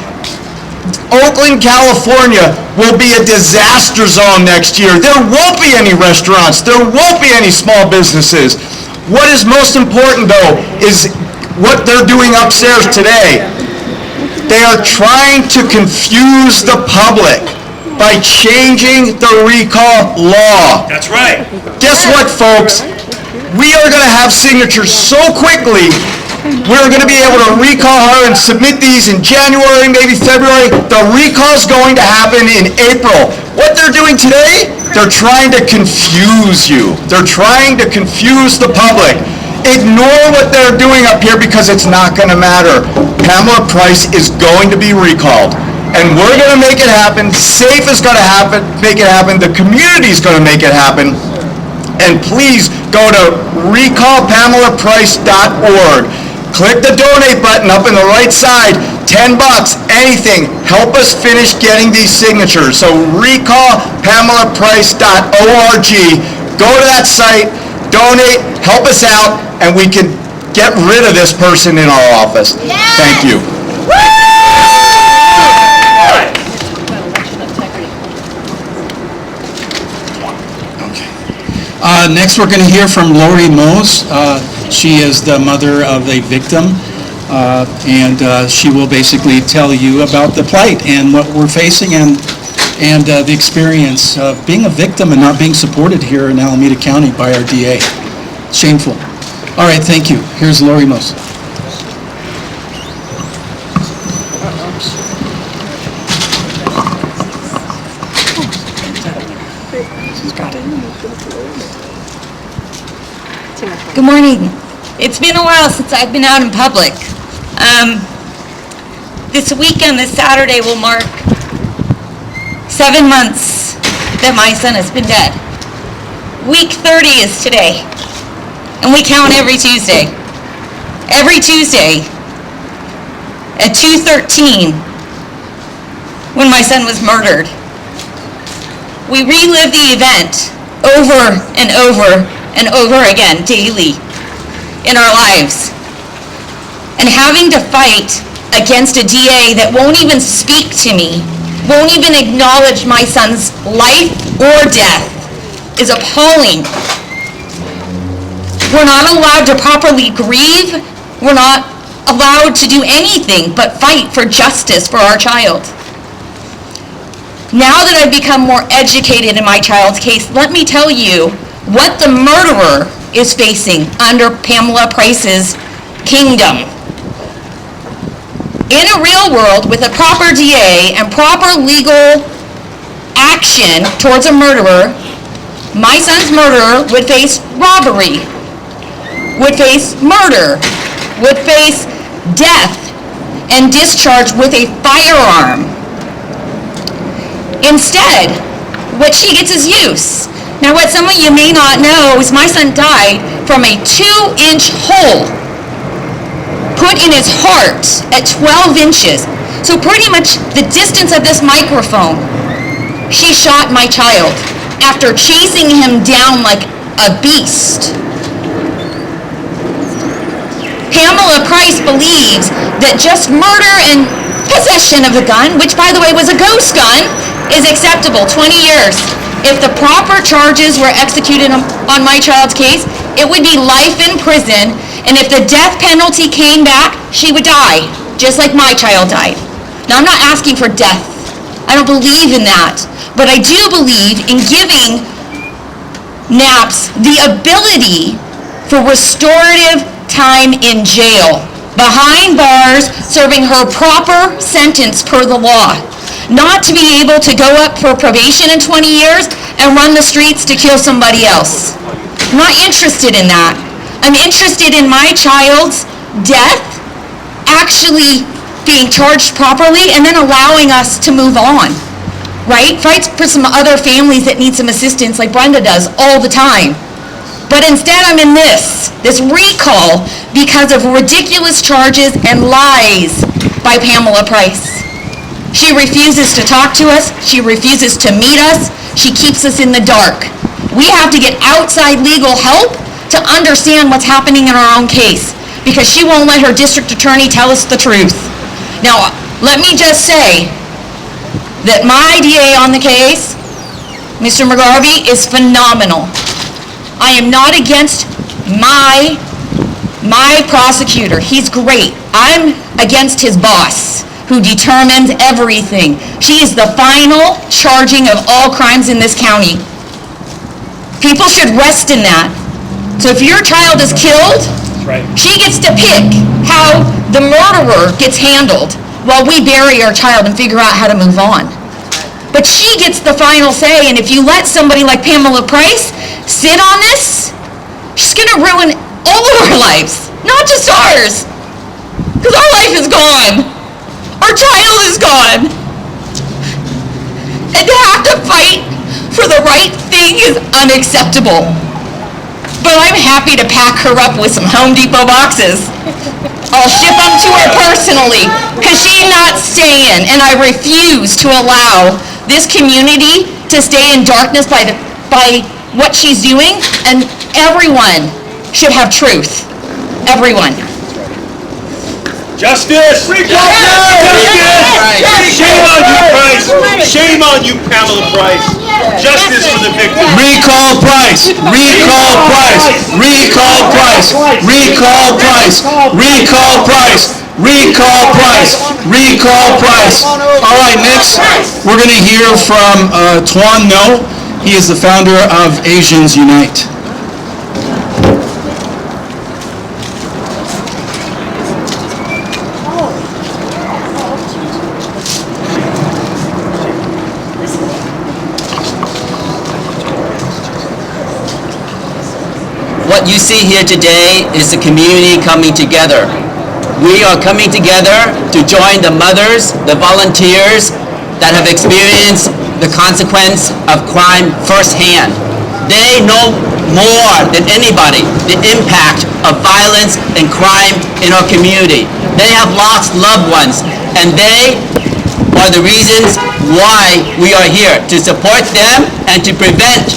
S7: Oakland, California will be a disaster zone next year. There won't be any restaurants. There won't be any small businesses. What is most important, though, is what they're doing upstairs today. They are trying to confuse the public by changing the recall law.
S6: That's right.
S7: Guess what, folks? We are going to have signatures so quickly, we're going to be able to recall her and submit these in January, maybe February. The recall is going to happen in April. What they're doing today, they're trying to confuse you. They're trying to confuse the public. Ignore what they're doing up here because it's not going to matter. Pamela Price is going to be recalled. And we're going to make it happen. SAFE is going to make it happen. The community is going to make it happen. And please go to recallpamelaprice.org. Click the donate button up in the right side. $10, anything. Help us finish getting these signatures. So recallpamelaprice.org. Go to that site, donate, help us out, and we can get rid of this person in our office. Yes! Thank you.
S11: Next, we're going to hear from Lori Mose. She is the mother of a victim, and she will basically tell you about the plight and what we're facing and the experience of being a victim and not being supported here in Alameda County by our DA. Shameful. All right, thank you. Here's Lori Mose.
S17: Good morning. It's been a while since I've been out in public. This weekend, this Saturday, will mark 7 months that my son has been dead. Week 30 is today, and we count every Tuesday. Every Tuesday at 2:13, when my son was murdered. We relive the event over and over and over again daily in our lives. And having to fight against a DA that won't even speak to me, won't even acknowledge my son's life or death, is appalling. We're not allowed to properly grieve. We're not allowed to do anything but fight for justice for our child. Now that I've become more educated in my child's case, let me tell you what the murderer is facing under Pamela Price's kingdom. In a real world, with a proper DA and proper legal action towards a murderer, my son's murderer would face robbery, would face murder, would face death, and discharge with a firearm. Instead, what she gets is use. Now, what some of you may not know is my son died from a 2-inch hole put in his heart at 12 inches. So pretty much the distance of this microphone, she shot my child after chasing him down like a beast. Pamela Price believes that just murder and possession of the gun, which by the way was a ghost gun, is acceptable, 20 years. If the proper charges were executed on my child's case, it would be life in prison, and if the death penalty came back, she would die, just like my child died. Now, I'm not asking for death. I don't believe in that. But I do believe in giving Naps the ability for restorative time in jail, behind bars, serving her proper sentence per the law. Not to be able to go up for probation in 20 years and run the streets to kill somebody else. I'm not interested in that. I'm interested in my child's death actually being charged properly and then allowing us to move on, right? Fights for some other families that need some assistance like Brenda does all the time. But instead I'm in this recall because of ridiculous charges and lies by Pamela Price. She refuses to talk to us. She refuses to meet us. She keeps us in the dark. We have to get outside legal help to understand what's happening in our own case because she won't let her district attorney tell us the truth. Now, let me just say that my DA on the case, Mr. McGarvey, is phenomenal. I am not against my prosecutor. He's great. I'm against his boss, who determines everything. She is the final charging of all crimes in this county. People should rest in that. So if your child is killed, she gets to pick how the murderer gets handled while we bury our child and figure out how to move on. But she gets the final say, and if you let somebody like Pamela Price sit on this, she's gonna ruin all of our lives, not just ours. Because our life is gone. Our child is gone. And to have to fight for the right thing is unacceptable. But I'm happy to pack her up with some Home Depot boxes. I'll ship them to her personally, because she's not staying, and I refuse to allow this community to stay in darkness by what she's doing, and everyone should have truth. Everyone.
S6: Justice! Free justice! Shame on you, Price! Shame on you, Pamela Price! Justice for the victim!
S11: Recall Price! Recall Price! Recall Price! Recall Price! Recall Price! Recall Price! Recall Price! All right, next, we're going to hear from Tuan No. He is the founder of Asians Unite.
S10: What you see here today is the community coming together. We are coming together to join the mothers, the volunteers that have experienced the consequence of crime firsthand. They know more than anybody the impact of violence and crime in our community. They have lost loved ones, and they are the reasons why we are here, to support them and to prevent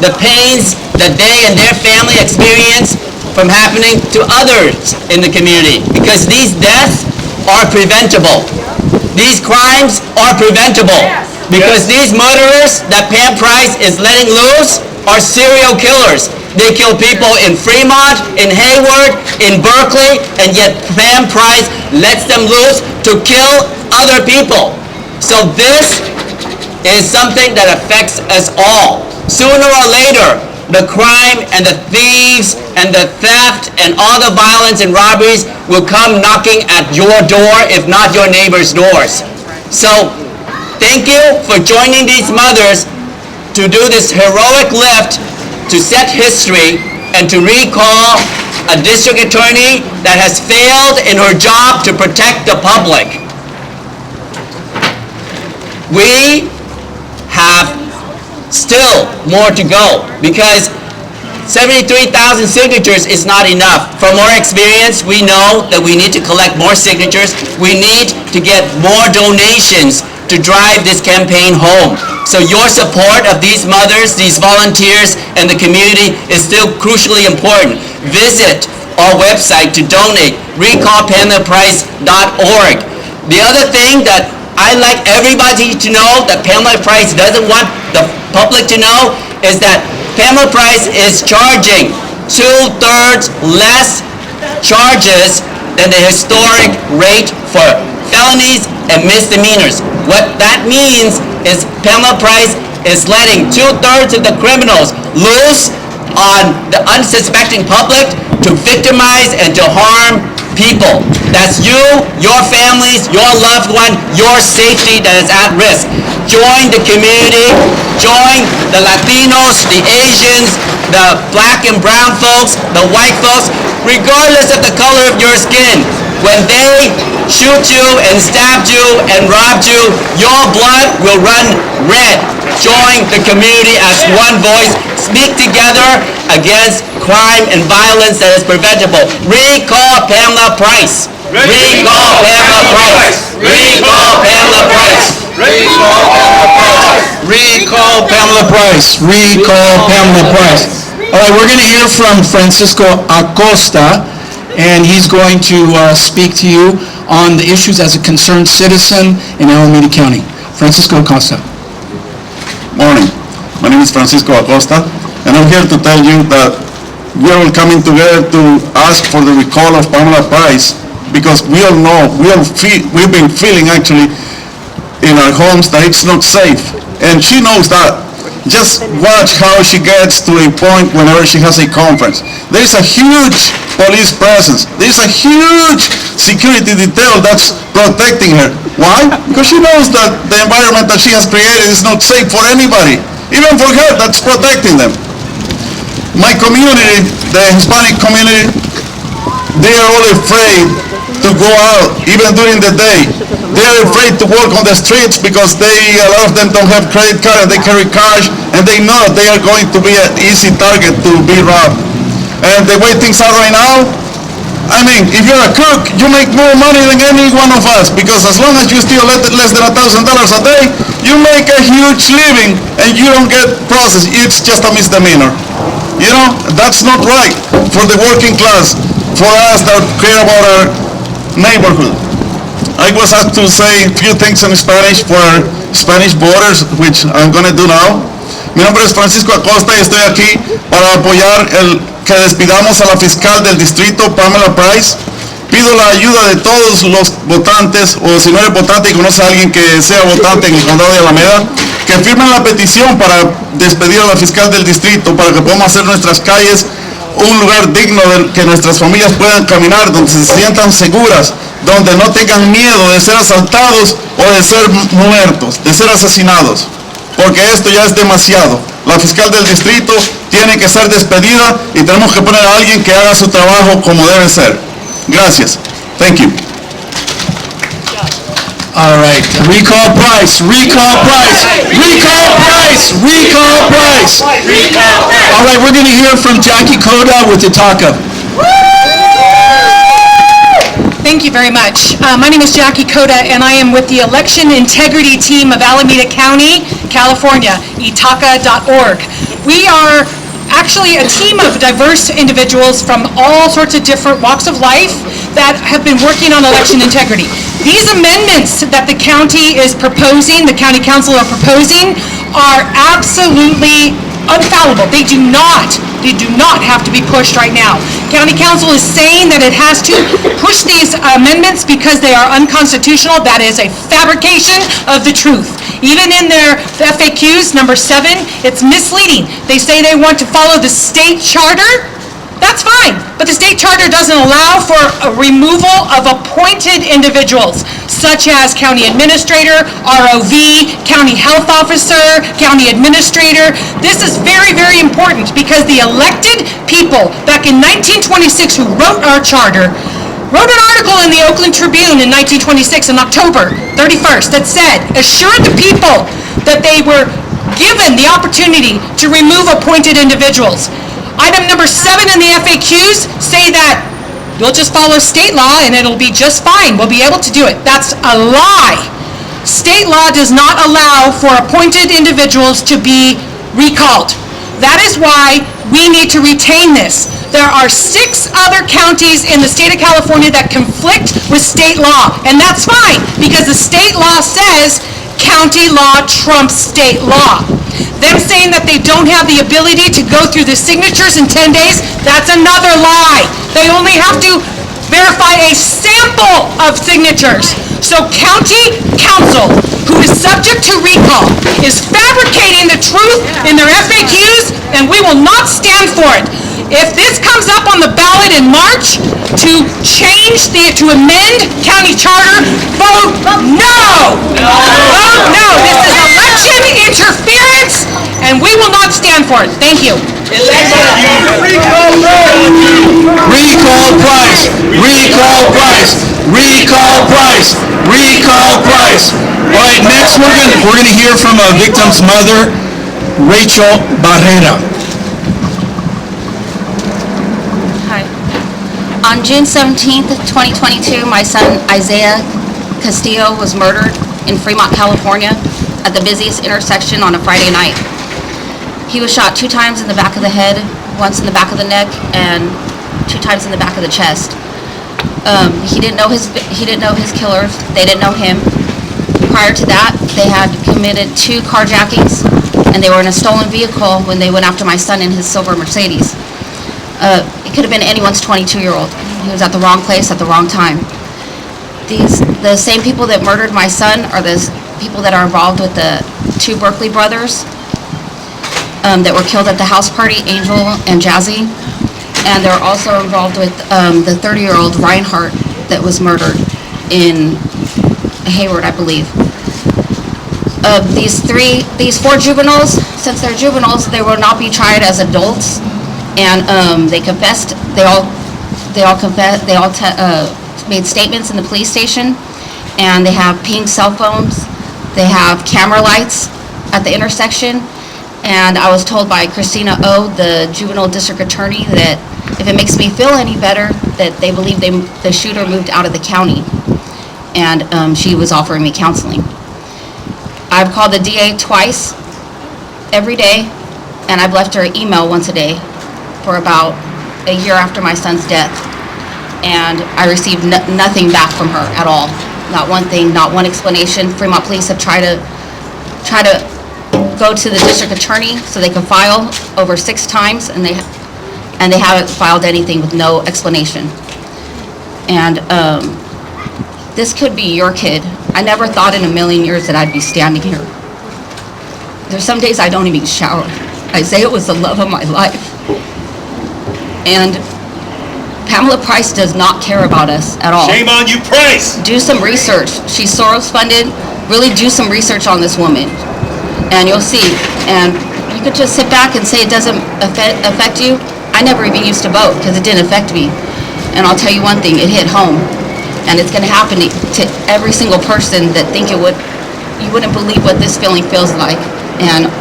S10: the pains that they and their family experience from happening to others in the community. Because these deaths are preventable. These crimes are preventable. Because these murderers that Pam Price is letting loose are serial killers. They kill people in Fremont, in Hayward, in Berkeley, and yet Pam Price lets them loose to kill other people. So this is something that affects us all. Sooner or later, the crime and the thieves and the theft and all the violence and robberies will come knocking at your door, if not your neighbor's doors. So thank you for joining these mothers to do this heroic lift to set history and to recall a district attorney that has failed in her job to protect the public. We have still more to go because 73,000 signatures is not enough. From our experience, we know that we need to collect more signatures. We need to get more donations to drive this campaign home. So your support of these mothers, these volunteers, and the community is still crucially important. Visit our website to donate, recallpamelaprice.org. The other thing that I'd like everybody to know that Pamela Price doesn't want the public to know is that Pamela Price is charging 2/3 less charges than the historic rate for felonies and misdemeanors. What that means is Pamela Price is letting 2/3 of the criminals loose on the unsuspecting public to victimize and to harm people. That's you, your families, your loved one, your safety that is at risk. Join the community, join the Latinos, the Asians, the black and brown folks, the white folks, regardless of the color of your skin. When they shoot you and stabbed you and robbed you, your blood will run red. Join the community as one voice. Speak together against crime and violence that is preventable. Recall Pamela Price. Recall Pamela Price. Recall Pamela Price.
S11: Recall Pamela Price. Recall Pamela Price. All right, we're going to hear from Francisco Acosta, and he's going to speak to you on the issues as a concerned citizen in Alameda County. Francisco Acosta.
S13: Morning. My name is Francisco Acosta, and I'm here to tell you that we are all coming together to ask for the recall of Pamela Price because we all know, we've been feeling actually in our homes that it's not safe, and she knows that. Just watch how she gets to a point whenever she has a conference. There is a huge police presence. There is a huge security detail that's protecting her. Why? Because she knows that the environment that she has created is not safe for anybody, even for her that's protecting them. My community, the Hispanic community, they are all afraid to go out, even during the day. They are afraid to walk on the streets because a lot of them don't have credit card and they carry cash, and they know they are going to be an easy target to be robbed. And the way things are right now, I mean, if you're a cook, you make more money than any one of us, because as long as you steal less than $1,000 a day, you make a huge living and you don't get processed. It's just a misdemeanor. You know, that's not right for the working class, for us that care about our neighborhood. I was asked to say a few things in Spanish for Spanish voters, which I'm going to do now. Mi nombre es Francisco Acosta y estoy aquí para apoyar el que despidamos a la fiscal del distrito, Pamela Price. Pido la ayuda de todos los votantes, o si no eres votante y conoce a alguien que sea votante en el condado de Alameda, que firmen la petición para despedir a la fiscal del distrito, para que podamos hacer nuestras calles un lugar digno de que nuestras familias puedan caminar, donde se sientan seguras, donde no tengan miedo de ser asaltados o de ser muertos, de ser asesinados, porque esto ya es demasiado. La fiscal del distrito tiene que ser despedida y tenemos que poner a alguien que haga su trabajo como debe ser. Gracias. Thank you.
S11: All right, recall Price, recall Price, recall Price, recall Price. All right, we're going to hear from Jackie Coda with Itaka.
S20: Thank you very much. My name is Jackie Cota, and I am with the Election Integrity Team of Alameda County, California, itaka.org. We are actually a team of diverse individuals from all sorts of different walks of life that have been working on election integrity. These amendments that the county is proposing, the county council are proposing, are absolutely unfallible. They do not have to be pushed right now. County council is saying that it has to push these amendments because they are unconstitutional. That is a fabrication of the truth. Even in their FAQs, number 7, it's misleading. They say they want to follow the state charter. That's fine, but the state charter doesn't allow for a removal of appointed individuals, such as county administrator, ROV, county health officer, county administrator. This is very, very important because the elected people back in 1926 who wrote our charter wrote an article in the Oakland Tribune in 1926 on October 31st that said, assured the people that they were given the opportunity to remove appointed individuals. Item number 7 in the FAQs say that you'll just follow state law and it'll be just fine. We'll be able to do it. That's a lie. State law does not allow for appointed individuals to be recalled. That is why we need to retain this. There are 6 other counties in the state of California that conflict with state law, and that's fine because the state law says county law trumps state law. Them saying that they don't have the ability to go through the signatures in 10 days, that's another lie. They only have to verify a sample of signatures. So county council, who is subject to recall, is fabricating the truth in their FAQs, and we will not stand for it. If this comes up on the ballot in March to amend county charter, vote no! Vote no! This is election interference, and we will not stand for it. Thank you.
S11: Recall Price! Recall Price! Recall Price! Recall Price! All right, next we're gonna hear from a victim's mother, Rachel Barrera.
S16: Hi. On June 17th, 2022, my son Isaiah Castillo was murdered in Fremont, California at the busiest intersection on a Friday night. He was shot 2 times in the back of the head, once in the back of the neck, and 2 times in the back of the chest. He didn't know his killers. They didn't know him. Prior to that, they had committed 2 carjackings, and they were in a stolen vehicle when they went after my son in his silver Mercedes. It could have been anyone's 22-year-old. He was at the wrong place at the wrong time. The same people that murdered my son are the people that are involved with the 2 Berkeley brothers that were killed at the house party, Angel and Jazzy. And they're also involved with the 30-year-old Reinhardt that was murdered in Hayward, I believe. These 4 juveniles, since they're juveniles, they will not be tried as adults. And they confessed. They all made statements in the police station, and they have pink cell phones. They have camera lights at the intersection. And I was told by Christina O, the juvenile district attorney, that if it makes me feel any better, that they believe the shooter moved out of the county, and she was offering me counseling. I've called the DA twice, every day, and I've left her an email once a day for about a year after my son's death, and I received nothing back from her at all. Not one thing, not one explanation. Fremont police have tried to go to the district attorney so they can file over 6 times, and they haven't filed anything with no explanation. And this could be your kid. I never thought in a million years that I'd be standing here. There's some days I don't even shower. Isaiah was the love of my life. And Pamela Price does not care about us at all.
S18: Shame on you, Price!
S16: Do some research. She's Soros funded. Really do some research on this woman, and you'll see. And you could just sit back and say it doesn't affect you. I never even used to vote because it didn't affect me. And I'll tell you one thing, it hit home. And it's going to happen to every single person that think it would. You wouldn't believe what this feeling feels like. And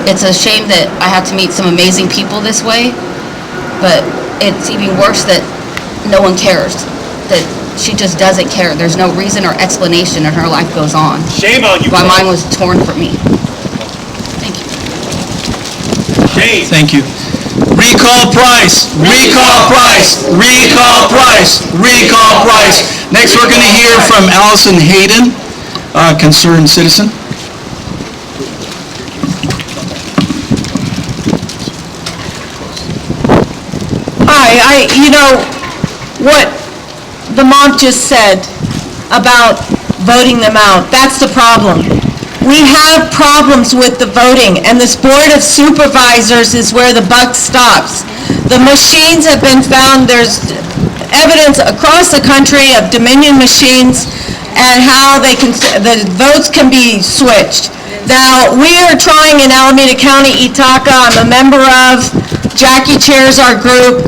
S16: it's a shame that I had to meet some amazing people this way, but it's even worse that no one cares, that she just doesn't care. There's no reason or explanation, and her life goes on.
S6: Shame on you.
S16: While mine was torn from me. Thank you.
S6: Shame.
S11: Thank you. Recall Price, recall Price, recall Price, recall Price. Next, we're going to hear from Allison Hayden, concerned citizen.
S18: Hi, you know, what the mom just said about voting them out, that's the problem. We have problems with the voting, and this Board of Supervisors is where the buck stops. The machines have been found, there's evidence across the country of Dominion machines and how the votes can be switched. Now, we are trying in Alameda County, Ithaca, I'm a member of, Jackie chairs our group.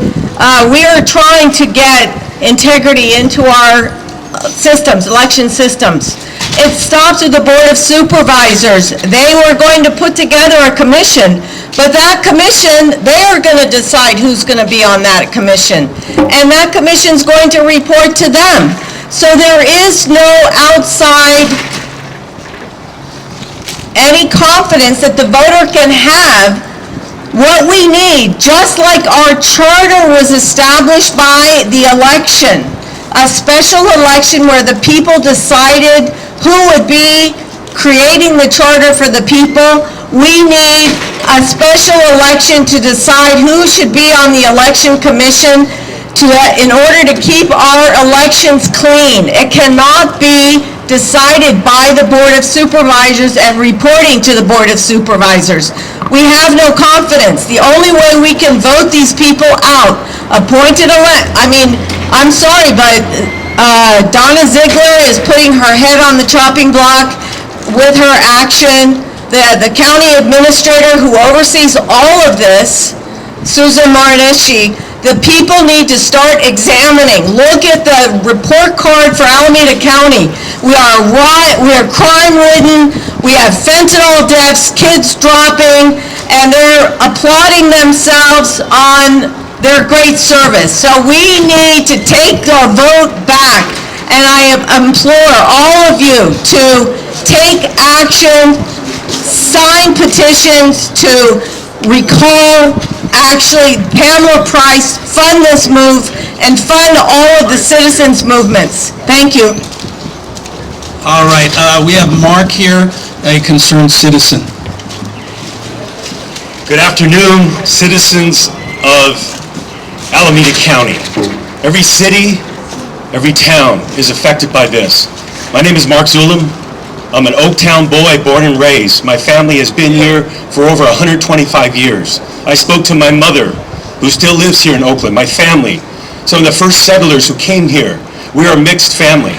S18: We are trying to get integrity into our systems, election systems. It stops with the Board of Supervisors. They were going to put together a commission, but that commission, they are going to decide who's going to be on that commission. And that commission's going to report to them. So there is no outside any confidence that the voter can have what we need, just like our charter was established by the election, a special election where the people decided who would be creating the charter for the people. We need a special election to decide who should be on the election commission in order to keep our elections clean. It cannot be decided by the Board of Supervisors and reporting to the Board of Supervisors. We have no confidence. The only way we can vote these people out, I'm sorry, but Donna Ziegler is putting her head on the chopping block with her action. The county administrator who oversees all of this, Susan Marinesci, the people need to start examining. Look at the report card for Alameda County. We are crime-ridden, we have fentanyl deaths, kids dropping, and they're applauding themselves on their great service. So we need to take our vote back, and I implore all of you to take action, sign petitions to recall, actually, Pamela Price, fund this move, and fund all of the citizens' movements. Thank you.
S11: All right, we have Mark here, a concerned citizen.
S19: Good afternoon, citizens of Alameda County. Every city, every town is affected by this. My name is Mark Zulam. I'm an Oaktown boy, born and raised. My family has been here for over 125 years. I spoke to my mother, who still lives here in Oakland, my family, some of the first settlers who came here. We are a mixed family.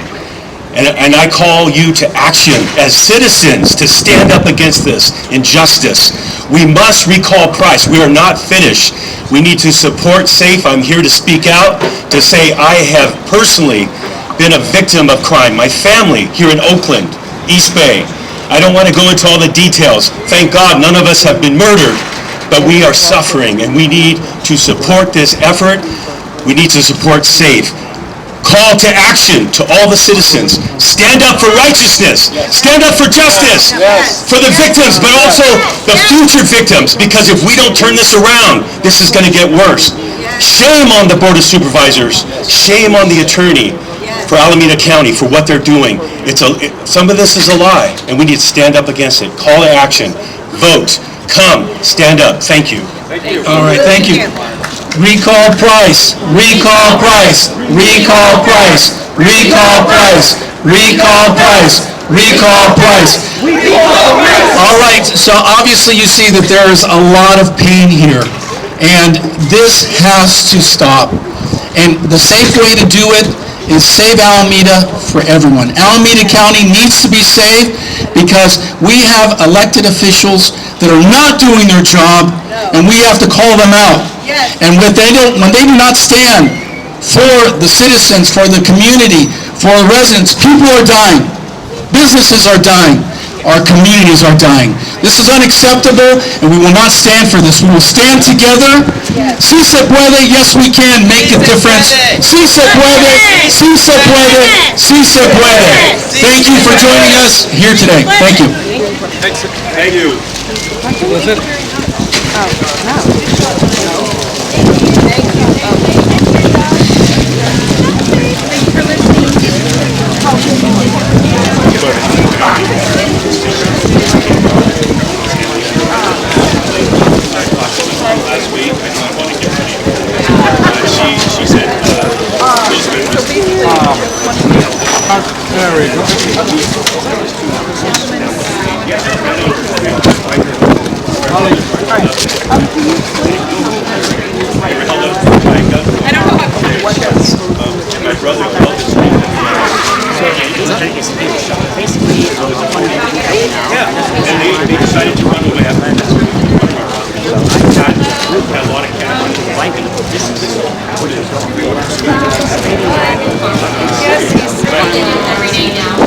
S19: And I call you to action as citizens to stand up against this injustice. We must recall Price. We are not finished. We need to support SAFE. I'm here to speak out, to say I have personally been a victim of crime. My family here in Oakland, East Bay. I don't want to go into all the details. Thank God none of us have been murdered, but we are suffering, and we need to support this effort. We need to support SAFE. Call to action to all the citizens. Stand up for righteousness. Stand up for justice. For the victims, but also the future victims, because if we don't turn this around, this is going to get worse. Shame on the Board of Supervisors. Shame on the attorney for Alameda County for what they're doing. Some of this is a lie, and we need to stand up against it. Call to action. Vote. Come. Stand up. Thank you.
S11: All right, thank you. Recall Price, recall Price, recall Price, recall Price, recall Price, recall Price. All right, so obviously you see that there is a lot of pain here, and this has to stop. And the safe way to do it is save Alameda for everyone. Alameda County needs to be saved because we have elected officials that are not doing their job, and we have to call them out. And when they do not stand for the citizens, for the community, for the residents, people are dying. Businesses are dying. Our communities are dying. This is unacceptable, and we will not stand for this. We will stand together Si se puede, yes we can make a difference. Si se puede, si se puede, si se puede. Thank you for joining us here today. Thank you.
S19: Thank you.
S21: That's it.
S19: Last week, I know I want to get ready to go. She said,
S21: Very good.
S20: I don't know how.
S19: my brother called this week. Yeah, and they decided to run away after this. Had a lot of cash.
S16: Yes, he's every day now.